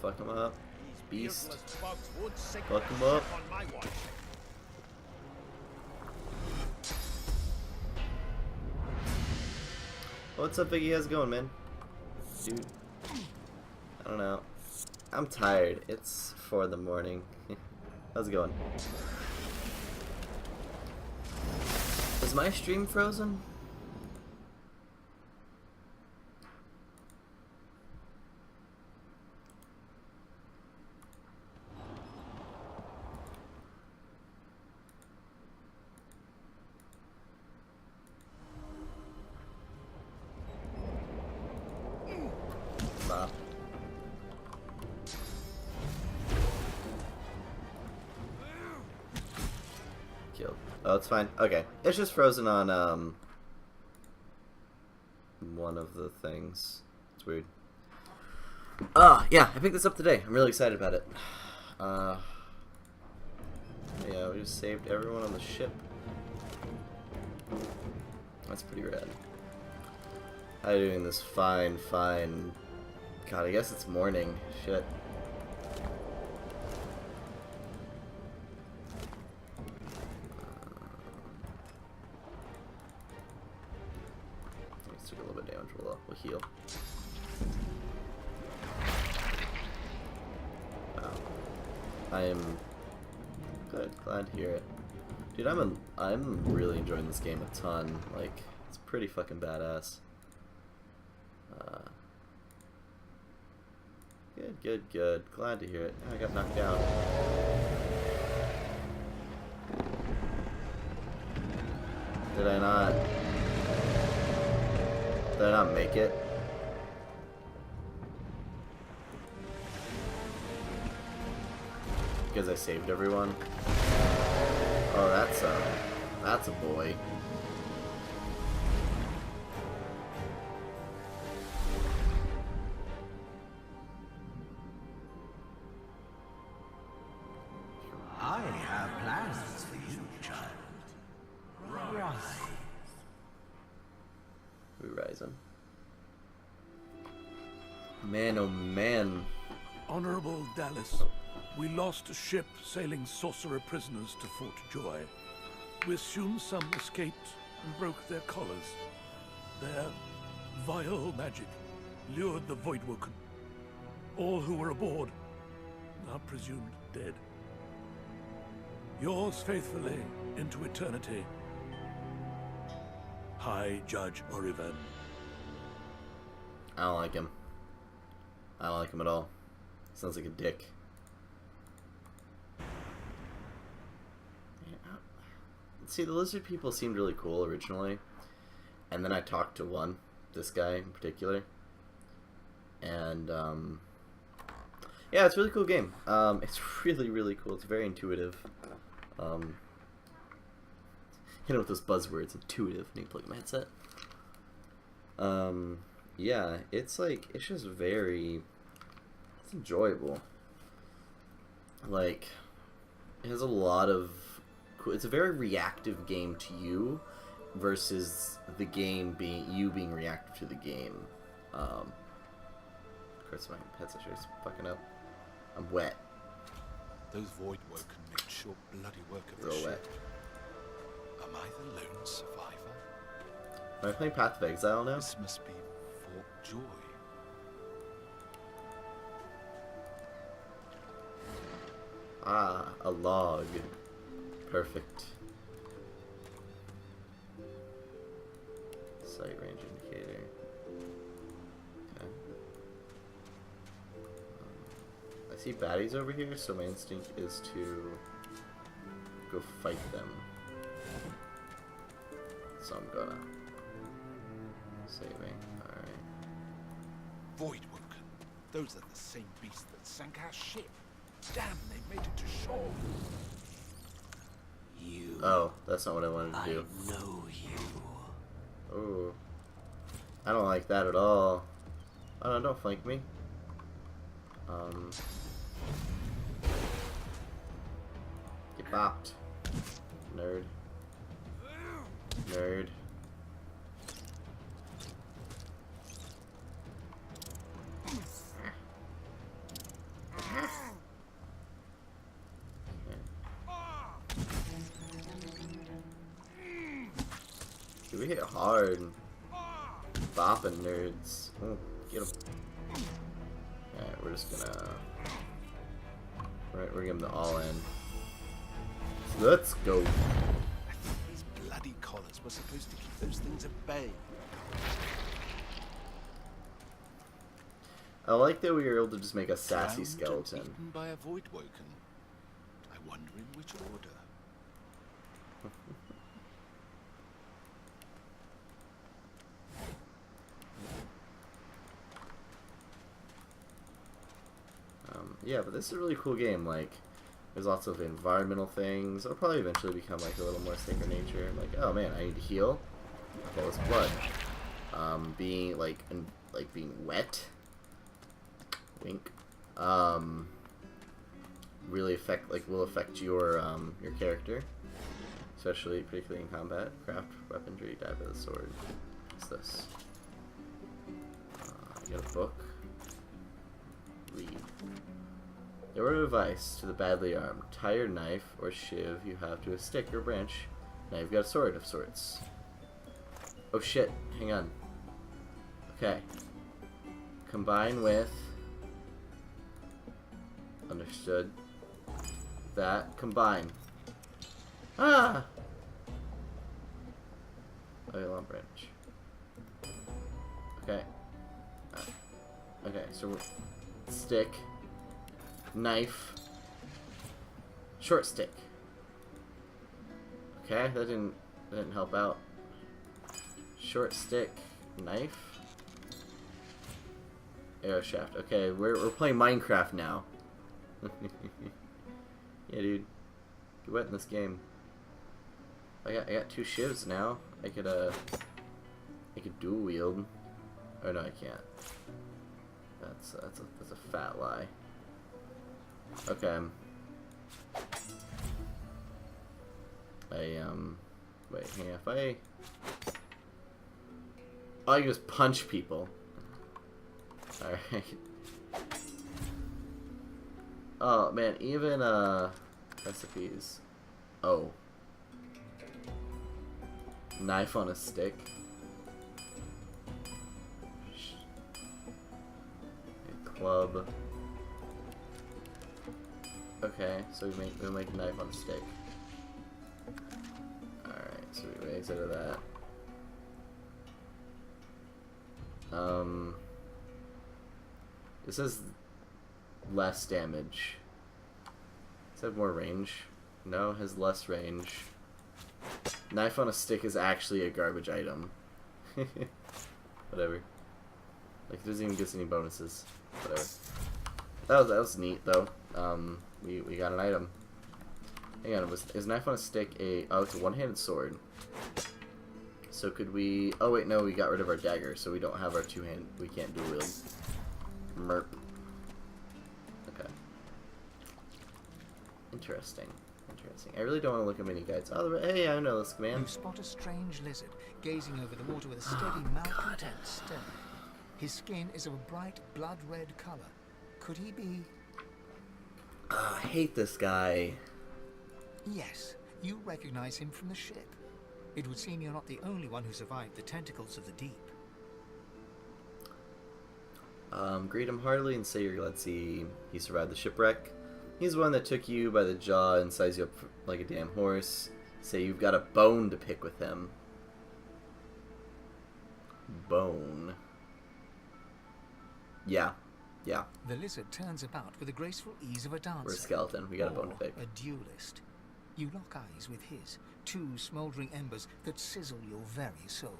Fuck him up. Beast. Bugs would sink Fuck him their up. ship on my watch. What's up, Biggie? How's it going, man? Dude. I don't know. I'm tired. It's 4 in the morning. How's it going? Is my stream frozen? Nah. Killed. Oh, it's fine. Okay. It's just frozen on, one of the things. It's weird. Yeah, I picked this up today. I'm really excited about it. Yeah, we just saved everyone on the ship. That's pretty rad. How you doing this fine. God, I guess it's morning. Shit. Took a little bit of damage. We'll heal. Wow. I am good. Glad to hear it, dude. I'm really enjoying this game a ton. Like, it's pretty fucking badass. Good. Glad to hear it. I got knocked out. Did I not make it? Because I saved everyone. Oh, that's a boy. I have plans for you, child. Rise. We rising. Man, oh man. Honorable Dallas, we lost a ship sailing sorcerer prisoners to Fort Joy. We assume some escaped and broke their collars. Their vile magic lured the Voidwoken. All who were aboard are presumed dead. Yours faithfully into eternity, High Judge Oriven. I don't like him. I don't like him at all. Sounds like a dick. See, the lizard people seemed really cool originally, and then I talked to this guy in particular, and yeah, it's a really cool game. It's really cool. It's very intuitive. Hit it with those buzzwords, intuitive. I need to plug my headset. Yeah, it's just it's enjoyable. Like, it has a lot of, it's a very reactive game to you versus the game being reactive to the game. Of course my headset is fucking up. I'm wet. Those Voidwoken made short bloody work of the Real ship. wet. Am I the lone survivor? Am I playing Path of Exile now? This must be Fort Joy. Ah, a log. Perfect. Sight range indicator. Okay. I see baddies over here, so my instinct is to go fight them. So I'm gonna. Saving. Alright. Voidwoken. Those are the same beasts that sank our ship. Damn, they made it to shore. Oh, that's not what I wanted to do. I know you. Oh. I don't like that at all. Oh no, don't flank me. Get bopped. Nerd. Nerd. We hit hard. Bopping nerds. Oh, get them. Alright, we're just gonna. Right, we're giving the all in. Let's go. These bloody collars were supposed to keep those things at bay. I like that we were able to just make a sassy Drowned skeleton. and eaten by a Voidwoken. I wonder in which order. Yeah, but this is a really cool game. Like, there's lots of environmental things. It'll probably eventually become like a little more sacred nature. Like, oh man, I need to heal. All this blood. Being being wet. Wink. Really will affect your character, particularly in combat. Craft weaponry, dive with a sword. What's this? You got a book. Read. There were advice to the badly armed. Tie your knife or shiv you have to a stick or branch. Now you've got a sword of sorts. Oh shit, hang on. Okay. Combine with... Understood. That. Combine. Ah! Okay, long branch. Okay. Okay, so we're... Stick. Knife. Short stick. Okay, that didn't help out. Short stick. Knife. Arrow shaft. Okay, we're playing Minecraft now. Yeah, dude. Get wet in this game. I got 2 shivs now. I could dual wield. Oh no, I can't. That's a fat lie. Okay. Wait, hang on, if I can just punch people. Alright. Oh man, even recipes. Oh. Knife on a stick. A club. Okay, so we make a knife on a stick. Alright, so we exit out of that. This is less damage. Does it have more range? No, it has less range. Knife on a stick is actually a garbage item. Whatever. Like, it doesn't even give us any bonuses. Whatever. That was neat, though. We got an item. Hang on, is knife on a stick a... Oh, it's a one-handed sword. So could we... Oh, wait, no, we got rid of our dagger, so we don't have our two-hand... We can't dual wield. Merp. Okay. Interesting. Interesting. I really don't want to look at mini guides. Oh, hey, I know this command. You spot a strange lizard gazing over the water with a steady, malcontent stare. His skin is of a bright blood-red color. Could he be... I hate this guy. Yes, you recognize him from the ship. It would seem you're not the only one who survived the tentacles of the deep. Greet him heartily and say you're glad to see he survived the shipwreck. He's the one that took you by the jaw and sized you up like a damn horse. Say you've got a bone to pick with him. Bone. Yeah. Yeah. The lizard turns about with the graceful ease of a dancer. We're a skeleton. We got a bone to pick. A duelist. You lock eyes with his, 2 smouldering embers that sizzle your very soul.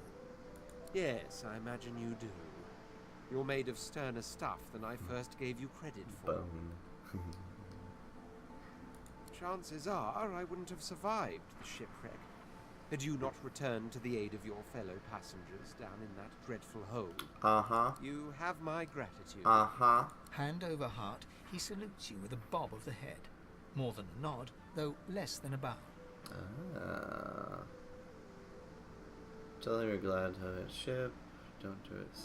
Yes, I imagine you do. You're made of sterner stuff than I first gave you credit for. Bone. Chances are I wouldn't have survived the shipwreck had you not returned to the aid of your fellow passengers down in that dreadful hole. Uh-huh. You have my gratitude. Uh-huh. Hand over heart, he salutes you with a bob of the head. More than a nod, though less than a bow. Tell him you're glad to have a ship. Don't do it.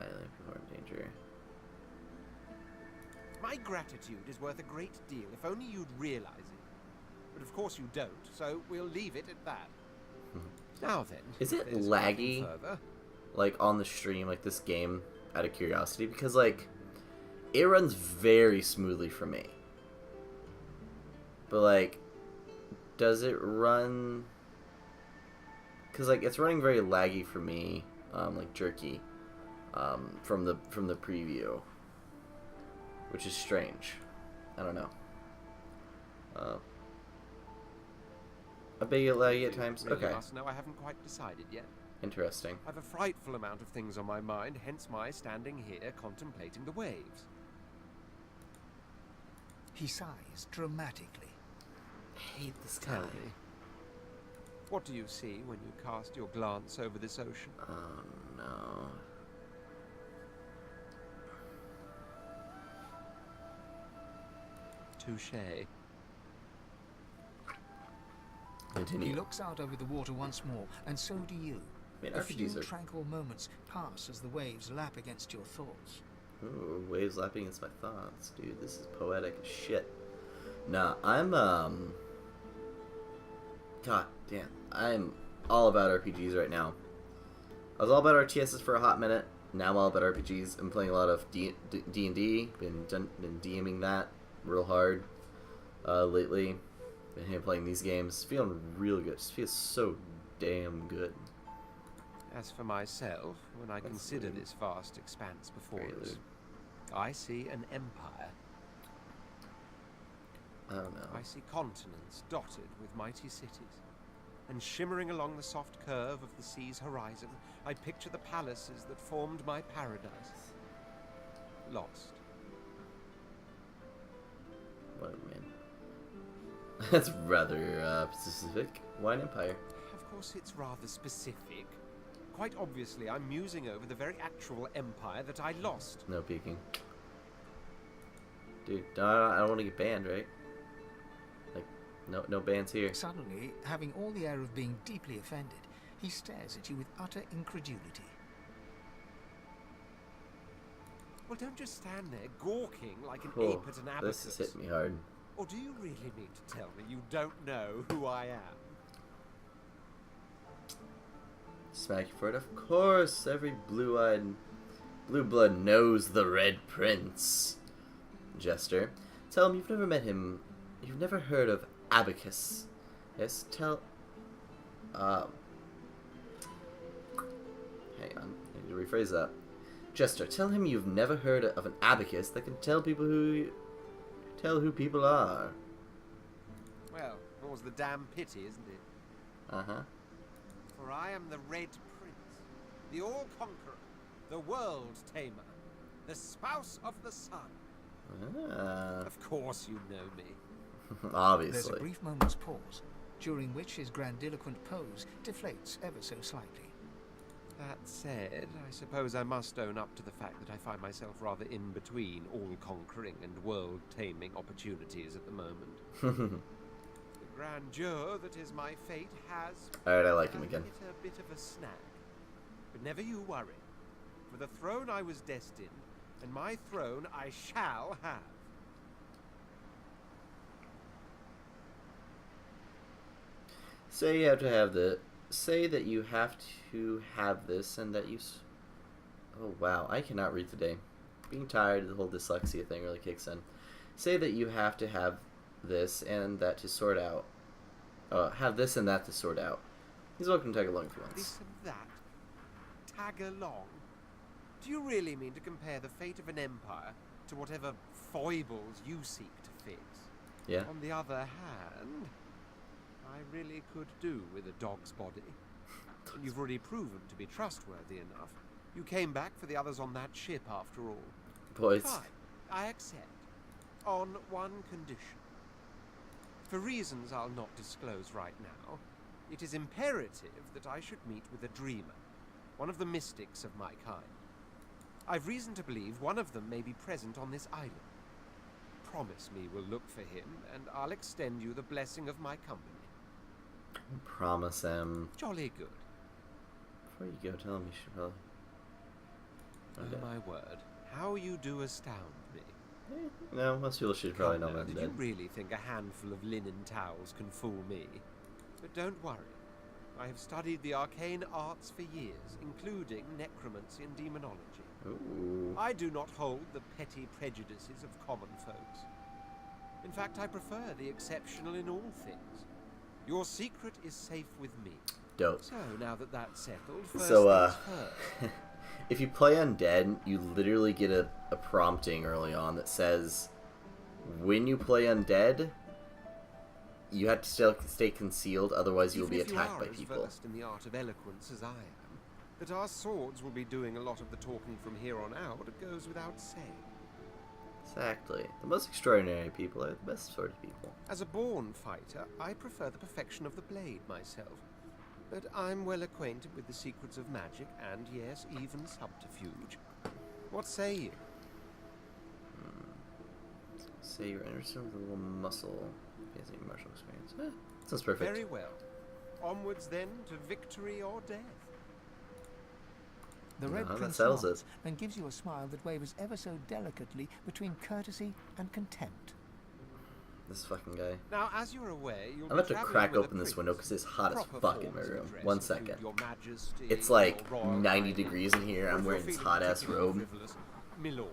Island people are in danger. My gratitude is worth a great deal if only you'd realize it. But of course you don't, so we'll leave it at that. Now then. Is it laggy? Like on the stream, like this game, out of curiosity? Because like, it runs very smoothly for me. But like, does it run... Because like, it's running very laggy for me, like jerky, from the preview. Which is strange. I don't know. A bit laggy at times. Really Okay. must know I haven't quite decided yet. Interesting. I've a frightful amount of things on my mind, hence my standing here contemplating the waves. He sighs dramatically. I hate this guy. Tell me, what do you see when you cast your glance over this ocean? Oh no. Touché. Continue. He looks out over the water once more, and so do you. Man, a few RPGs are... tranquil moments pass as the waves lap against your thoughts. Ooh, waves lapping against my thoughts. Dude, this is poetic as shit. Nah, I'm, God damn. I'm all about RPGs right now. I was all about RTSs for a hot minute. Now I'm all about RPGs. I'm playing a lot of D&D. Been DMing that real hard lately. Been here playing these games. Feeling real good. Just feels so damn good. As for myself, when I consider this vast expanse before us, I see an empire. I don't know. I see continents dotted with mighty cities. And shimmering along the soft curve of the sea's horizon, I picture the palaces that formed my paradise. Lost. What, man? That's rather specific. Why an empire? Of course, it's rather specific. Quite obviously, I'm musing over the very actual empire that I lost. No peeking. Dude, I don't want to get banned, right? Like, no bans here. Suddenly, having all the air of being deeply offended, he stares at you with utter incredulity. Well, don't just stand there gawking like an Oh, ape at an abacus. this has hit me hard. Or do you really mean to tell me you don't know who I am? Smack you for it. Of course, every blue-eyed blue blood knows the Red Prince. Jester. Tell him you've never met him. You've never heard of Abacus. Yes, tell... Hang on. I need to rephrase that. Jester, tell him you've never heard of an abacus that can tell people who people are. Well, more's the damn pity, isn't it? Uh-huh. For I am the Red Prince, the All-Conqueror, the World-Tamer, the Spouse of the Sun. Ah. Of course you know me. Obviously. There's a brief moment's pause, during which his grandiloquent pose deflates ever so slightly. That said, I suppose I must own up to the fact that I find myself rather in between all-conquering and world-taming opportunities at the moment. The grandeur that is my fate has... Alright, I like him again. ...hit a bit of a snag. But never you worry. For the throne I was destined, and my throne I shall have. Say you have to have the... Say that you have to have this and that you... Oh, wow. I cannot read today. Being tired, the whole dyslexia thing really kicks in. Say that you have to have this and that to sort out. Have this and that to sort out. He's welcome to tag along if he wants. This and that? Tag along? Do you really mean to compare the fate of an empire to whatever foibles you seek to fix? Yeah. On the other hand, I really could do with a dog's body. And you've already proven to be trustworthy enough. You came back for the others on that ship after all. Boys. Fine, I accept. On one condition. For reasons I'll not disclose right now, it is imperative that I should meet with a dreamer, one of the mystics of my kind. I've reason to believe one of them may be present on this island. Promise me we'll look for him, and I'll extend you the blessing of my company. Promise him. Jolly good. Before you go, tell him you should probably... Okay. Oh my word, how you do astound me. No, most people should probably know that. Did you really think a handful of linen towels can fool me? But don't worry. I have studied the arcane arts for years, including necromancy and demonology. Ooh. I do not hold the petty prejudices of common folks. In fact, I prefer the exceptional in all things. Your secret is safe with me. Dope. So, now that that's settled, first things if you play Undead, you literally get a prompting early on that says, when you play Undead, you have to still stay concealed, otherwise you'll be attacked by people. Even if you are as versed in the art of eloquence as I am, that our swords will be doing a lot of the talking from here on out, it goes without saying. Exactly. The most extraordinary people are the best sort of people. As a born fighter, I prefer the perfection of the blade myself. But I'm well acquainted with the secrets of magic and, yes, even subterfuge. What say you? Say you're interested with a little muscle. He has any martial experience. Sounds perfect. Very well. Onwards then to victory or death. The Red Prince settles nods it. and gives you a smile that wavers ever so delicately between courtesy and contempt. This fucking guy. Now, as you're aware, you'll I'm about to be crack traveling open with this a window because it's hot as proper fuck in my forms of room. dress 1 include second. Your Majesty, It's like your Royal 90 Highness, degrees in here. or I'm if wearing you're this feeling hot ass particularly robe. frivolous, my lord.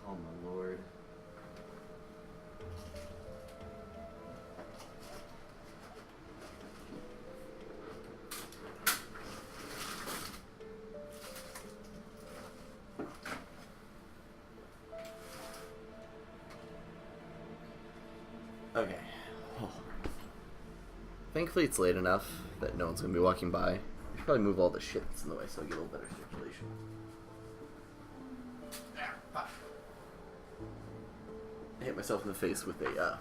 Oh my lord. Okay. Oh. Thankfully it's late enough that no one's gonna be walking by. I should probably move all the shit that's in the way so I get a little better circulation. I hit myself in the face with a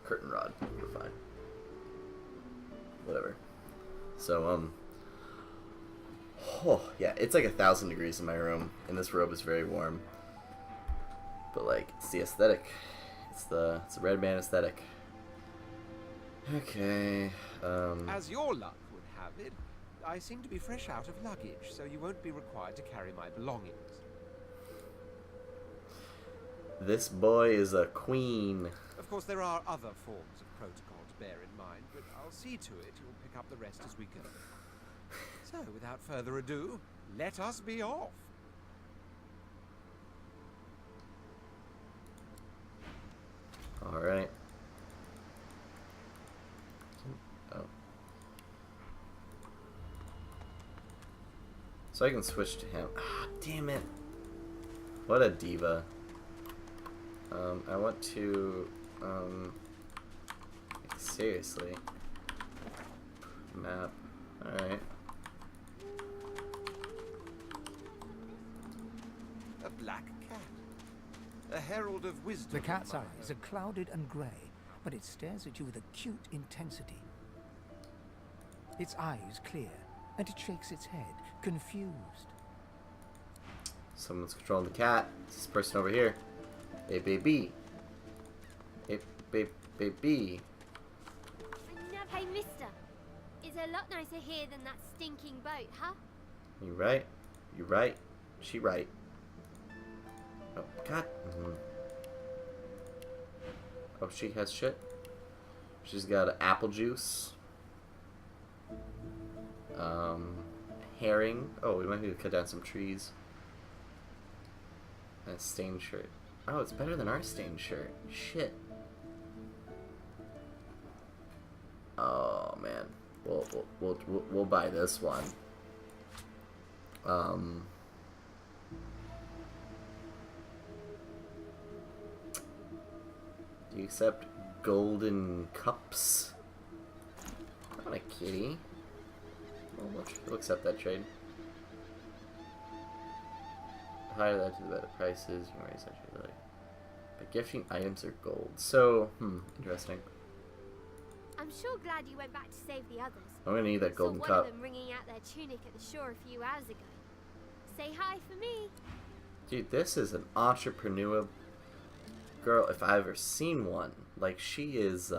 Curtain rod. We're fine. Whatever. So, oh, yeah, it's like 1,000 degrees in my room, and this robe is very warm. But, like, it's the aesthetic. It's the red man aesthetic. Okay, As your luck would have it, I seem to be fresh out of luggage, so you won't be required to carry my belongings. This boy is a queen. Of course, there are other forms of protocol to bear in mind, but I'll see to it you'll pick up the rest as we go. So, without further ado, let us be off. Alright. Oh. So I can switch to him. Ah, damn it. What a diva. I want to, like, seriously. Map. Alright. A black cat. A herald of wisdom. The cat's eyes are clouded and grey, but it stares at you with acute intensity. Its eyes clear, and it shakes its head, confused. Someone's controlling the cat. It's this person over here. Hey, baby. Hey, baby. Hey, mister. It's a lot nicer here than that stinking boat, huh? You right. You right. She right. Oh, God. Oh, she has shit. She's got apple juice. Herring. Oh, we might need to cut down some trees. And a stained shirt. Oh, it's better than our stained shirt. Shit. Oh man, we'll buy this one. Do you accept golden cups? Not a kitty. Well, we'll accept that trade. Higher that to the better prices. You can raise that trade. But gifting items are gold. So, interesting. I'm sure glad you went back to save the others. I'm gonna need that golden Saw cup. one of them wringing out their tunic at the shore a few hours ago. Say hi for me. Dude, this is an entrepreneur girl if I've ever seen one. Like, she is,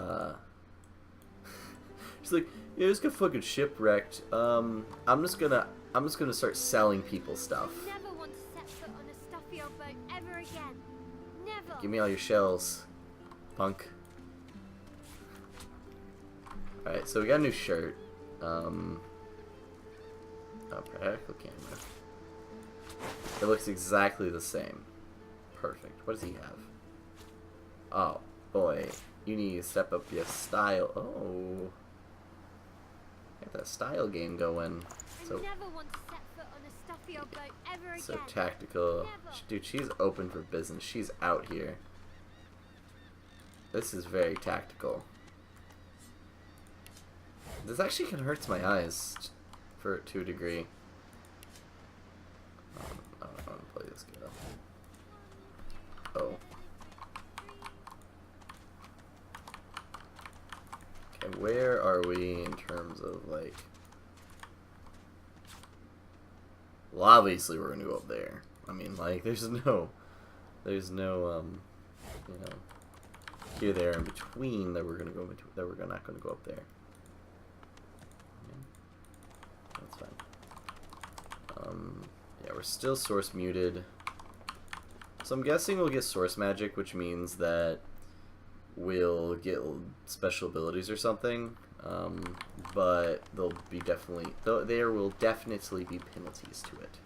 she's like, yeah, just got fucking shipwrecked. I'm just gonna start selling people stuff. Never want to set foot on a stuffy old boat ever again. Never. Give me all your shells, punk. Alright, so we got a new shirt. Oh, practical camera. It looks exactly the same. Perfect. What does he have? Oh, boy. You need to step up your style. Oh. Get that style game going. So, I never want to set foot on a stuffy old boat ever again. so tactical. Never. Dude, she's open for business. She's out here. This is very tactical. This actually kind of hurts my eyes to a degree. I don't want to play this game. Oh. Okay, where are we in terms of, like... Well, obviously we're gonna go up there. I mean, like, there's no, you know, here, there, in between that we're gonna go into, that we're not gonna go up there. That's fine. Yeah, we're still source muted. So I'm guessing we'll get source magic, which means that we'll get special abilities or something. But there will definitely be penalties to it.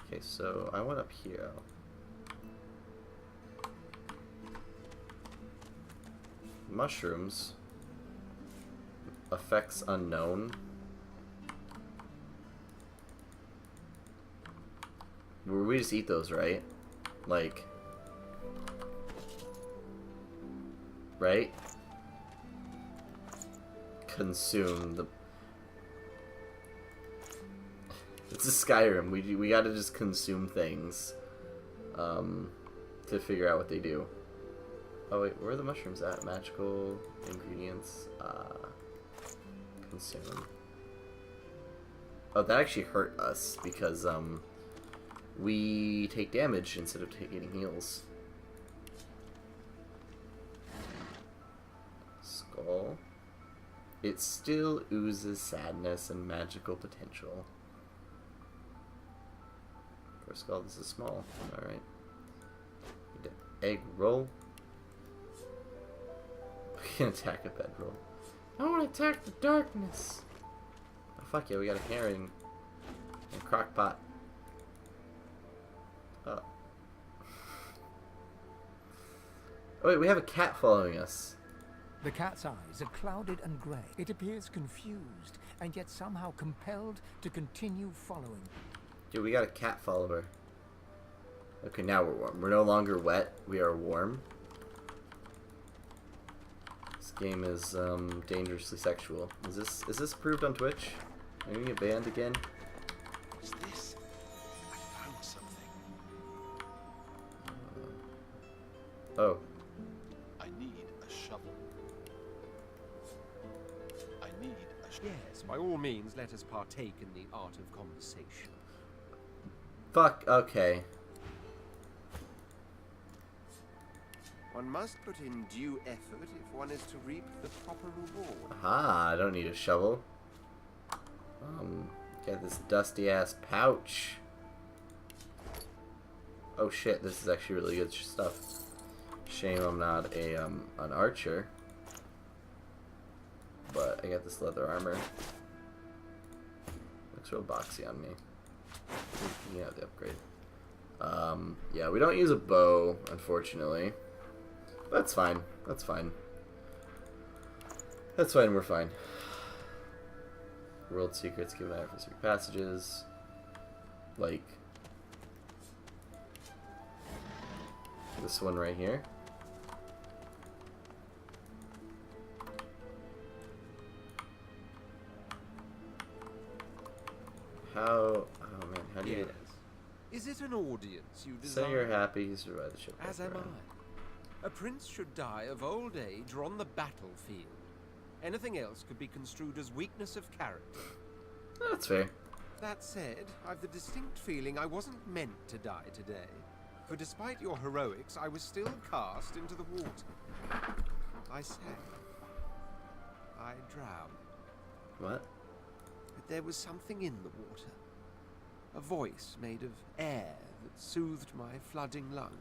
Okay, so I went up here. Mushrooms. Effects unknown. We just eat those, right? Like, right? Consume the... It's a Skyrim. We gotta just consume things to figure out what they do. Oh wait, where are the mushrooms at? Magical ingredients. Consume. Oh, that actually hurt us because we take damage instead of taking heals. Skull. It still oozes sadness and magical potential. For a skull, this is small. Alright. Egg roll. We can attack a bedroll. I want to attack the darkness. Oh, fuck yeah, we got a herring. And crock pot. Oh. Oh wait, we have a cat following us. The cat's eyes are clouded and grey. It appears confused, and yet somehow compelled to continue following. Dude, we got a cat follower. Okay, now we're warm. We're no longer wet. We are warm. This game is dangerously sexual. Is this approved on Twitch? Are we gonna get banned again? What's this? I found something. Oh. I need a shovel. I need a shovel. Yes, by all means, let us partake in the art of conversation. Fuck, okay. One must put in due effort if one is to reap the proper reward. Aha, I don't need a shovel. Got this dusty ass pouch. Oh shit, this is actually really good stuff. Shame I'm not a an archer. But I got this leather armor. Looks real boxy on me. Yeah, the upgrade. Yeah, we don't use a bow, unfortunately. That's fine. That's fine. That's fine, we're fine. World secrets given out for secret passages. Like this one right here. How, oh man, how do you... Is it an audience you desire? Say you're happy you survived the ship. As am I. A prince should die of old age or on the battlefield. Anything else could be construed as weakness of character. That's fair. That said, I've the distinct feeling I wasn't meant to die today. For despite your heroics, I was still cast into the water. I sank. I drowned. What? But there was something in the water. A voice made of air that soothed my flooding lungs.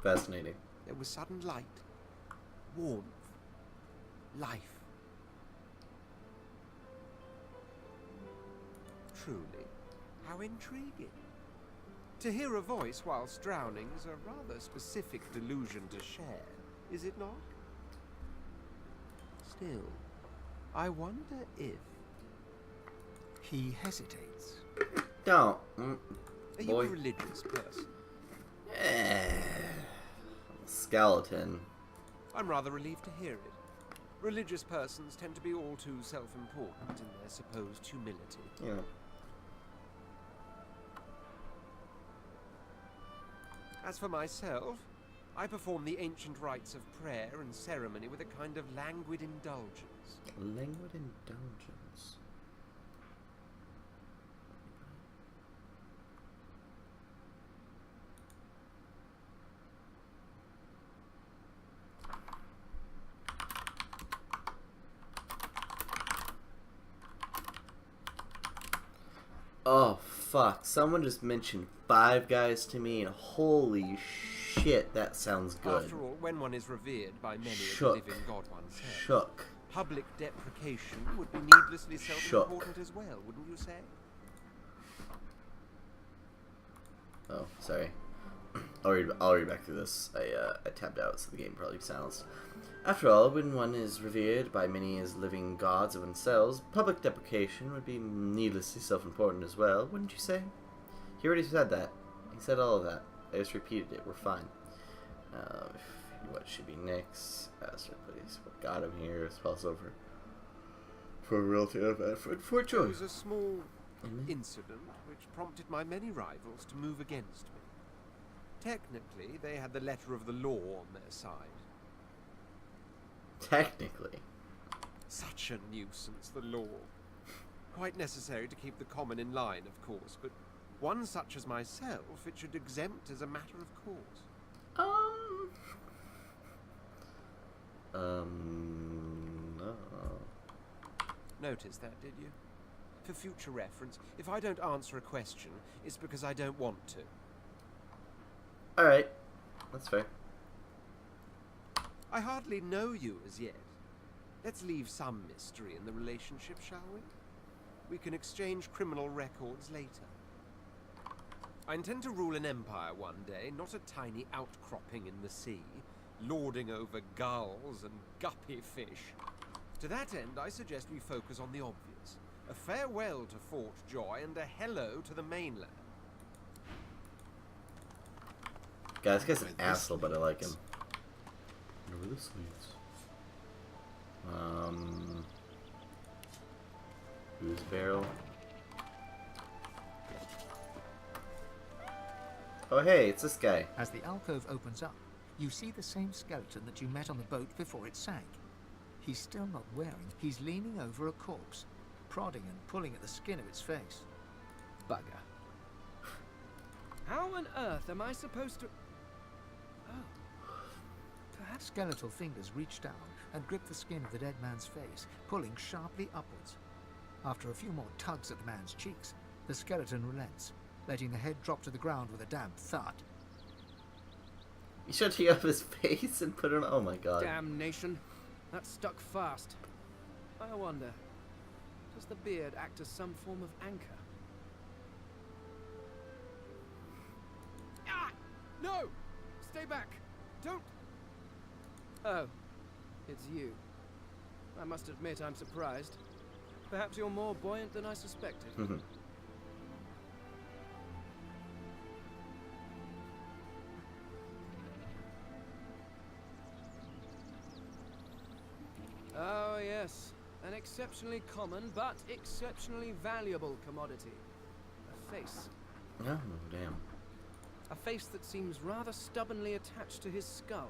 Fascinating. There was sudden light, warmth, life. Truly, how intriguing. To hear a voice whilst drowning is a rather specific delusion to share, is it not? Still, I wonder if... He hesitates. Don't. Are you a religious person? Skeleton. I'm rather relieved to hear it. Religious persons tend to be all too self-important in their supposed humility. Yeah. As for myself, I perform the ancient rites of prayer and ceremony with a kind of languid indulgence. Languid indulgence. Oh fuck, someone just mentioned Five Guys to me and holy shit, that sounds good. After all, when one is revered by many as a Shook. living god oneself, Shook. public deprecation would be needlessly self-important as well, wouldn't you say? Oh, sorry. I'll read back through this. I tapped out, so the game probably silenced. After all, when one is revered by many as living gods of themselves, public deprecation would be needlessly self-important as well, wouldn't you say? He already said that. He said all of that. I just repeated it. We're fine. What should be next? Sir, please. What got him here is over. For realty of effort, for joy. It was a small incident which prompted my many rivals to move against me. Technically, they had the letter of the law on their side. Technically. Such a nuisance, the law. Quite necessary to keep the common in line, of course, but one such as myself it should exempt as a matter of course. No. Notice that, did you? For future reference, if I don't answer a question, it's because I don't want to. Alright. That's fair. I hardly know you as yet. Let's leave some mystery in the relationship, shall we? We can exchange criminal records later. I intend to rule an empire one day, not a tiny outcropping in the sea, lording over gulls and guppy fish. To that end, I suggest we focus on the obvious. A farewell to Fort Joy and a hello to the mainland. Guys, this guy's an asshole, but I like him. Where this leads. Who's barrel? Oh hey, it's this guy. As the alcove opens up, you see the same skeleton that you met on the boat before it sank. He's still not wearing. He's leaning over a corpse, prodding and pulling at the skin of its face. Bugger. How on earth am I supposed to... Oh. Perhaps... Skeletal fingers reach down and grip the skin of the dead man's face, pulling sharply upwards. After a few more tugs at the man's cheeks, the skeleton relents, letting the head drop to the ground with a damp thud. You should take up his face and put it on. Oh my god. Damnation. That stuck fast. I wonder, does the beard act as some form of anchor? Ah! No! Stay back! Don't... Oh, it's you. I must admit I'm surprised. Perhaps you're more buoyant than I suspected. Oh, yes. An exceptionally common, but exceptionally valuable commodity. A face. Oh, damn. A face that seems rather stubbornly attached to his skull.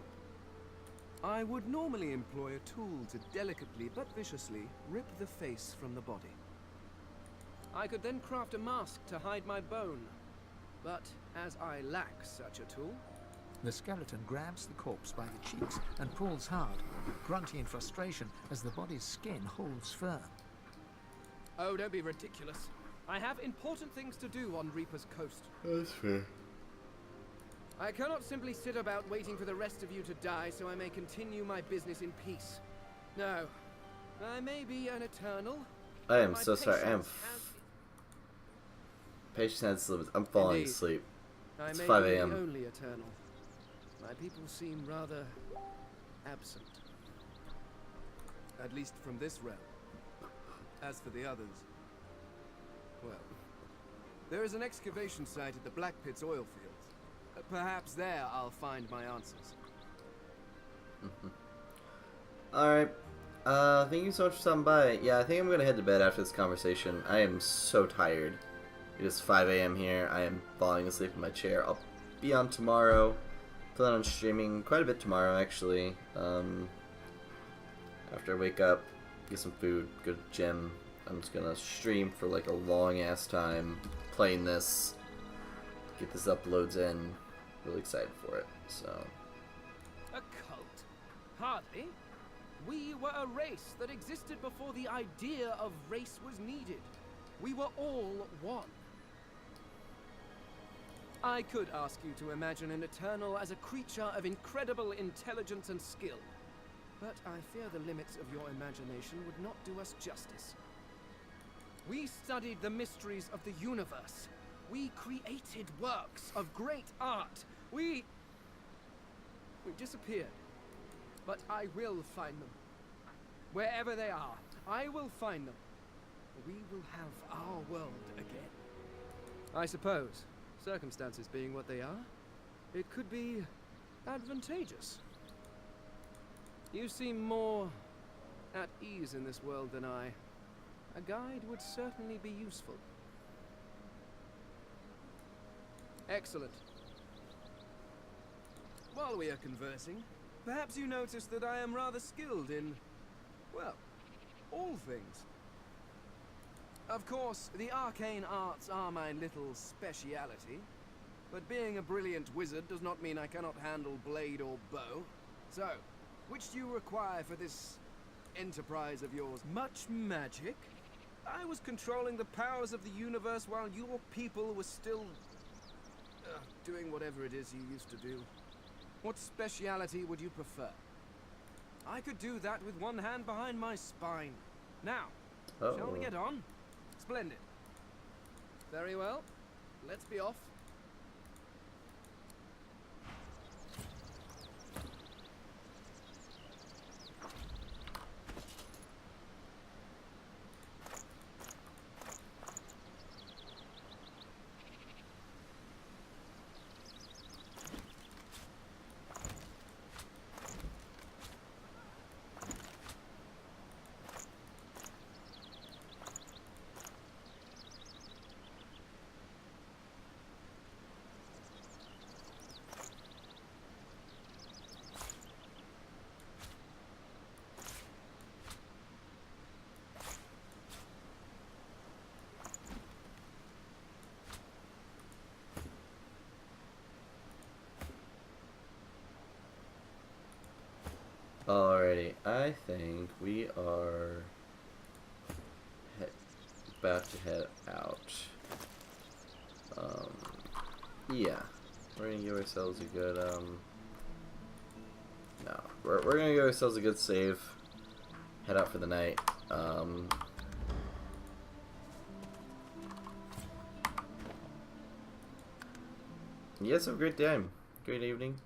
I would normally employ a tool to delicately but viciously rip the face from the body. I could then craft a mask to hide my bone. But as I lack such a tool... The skeleton grabs the corpse by the cheeks and pulls hard, grunting in frustration as the body's skin holds firm. Oh, don't be ridiculous. I have important things to do on Reaper's Coast. That's fair. I cannot simply sit about waiting for the rest of you to die so I may continue my business in peace. No. I may be an eternal. I am so sorry. I am... Patience has limits. I'm falling asleep. It's 5 a.m. Only eternal. My people seem rather absent. At least from this realm. As for the others, well, there is an excavation site at the Black Pit's oil fields. Perhaps there I'll find my answers. Alright. Thank you so much for stopping by. Yeah, I think I'm gonna head to bed after this conversation. I am so tired. It is 5 a.m. here. I am falling asleep in my chair. I'll be on tomorrow. Plan on streaming quite a bit tomorrow, actually. After I wake up, get some food, go to the gym. I'm just gonna stream for like a long ass time, playing this, get this uploads in. Really excited for it, so. A cult? Hardly. We were a race that existed before the idea of race was needed. We were all one. I could ask you to imagine an Eternal as a creature of incredible intelligence and skill. But I fear the limits of your imagination would not do us justice. We studied the mysteries of the universe. We created works of great art. We disappeared. But I will find them. Wherever they are, I will find them. We will have our world again. I suppose, circumstances being what they are, it could be advantageous. You seem more at ease in this world than I. A guide would certainly be useful. Excellent. While we are conversing, Perhaps you noticed that I am rather skilled in, well, all things. Of course, the arcane arts are my little speciality, but being a brilliant wizard does not mean I cannot handle blade or bow. So, which do you require for this enterprise of yours? Much magic? I was controlling the powers of the universe while your people were still doing whatever it is you used to do. What speciality would you prefer? I could do that with one hand behind my spine. Now, shall we get on? Splendid. Very well. Let's be off. Alrighty, I think we are about to head out. Yeah, we're gonna give ourselves a good, no, we're gonna give ourselves a good save, head out for the night. You guys have a great time, great evening.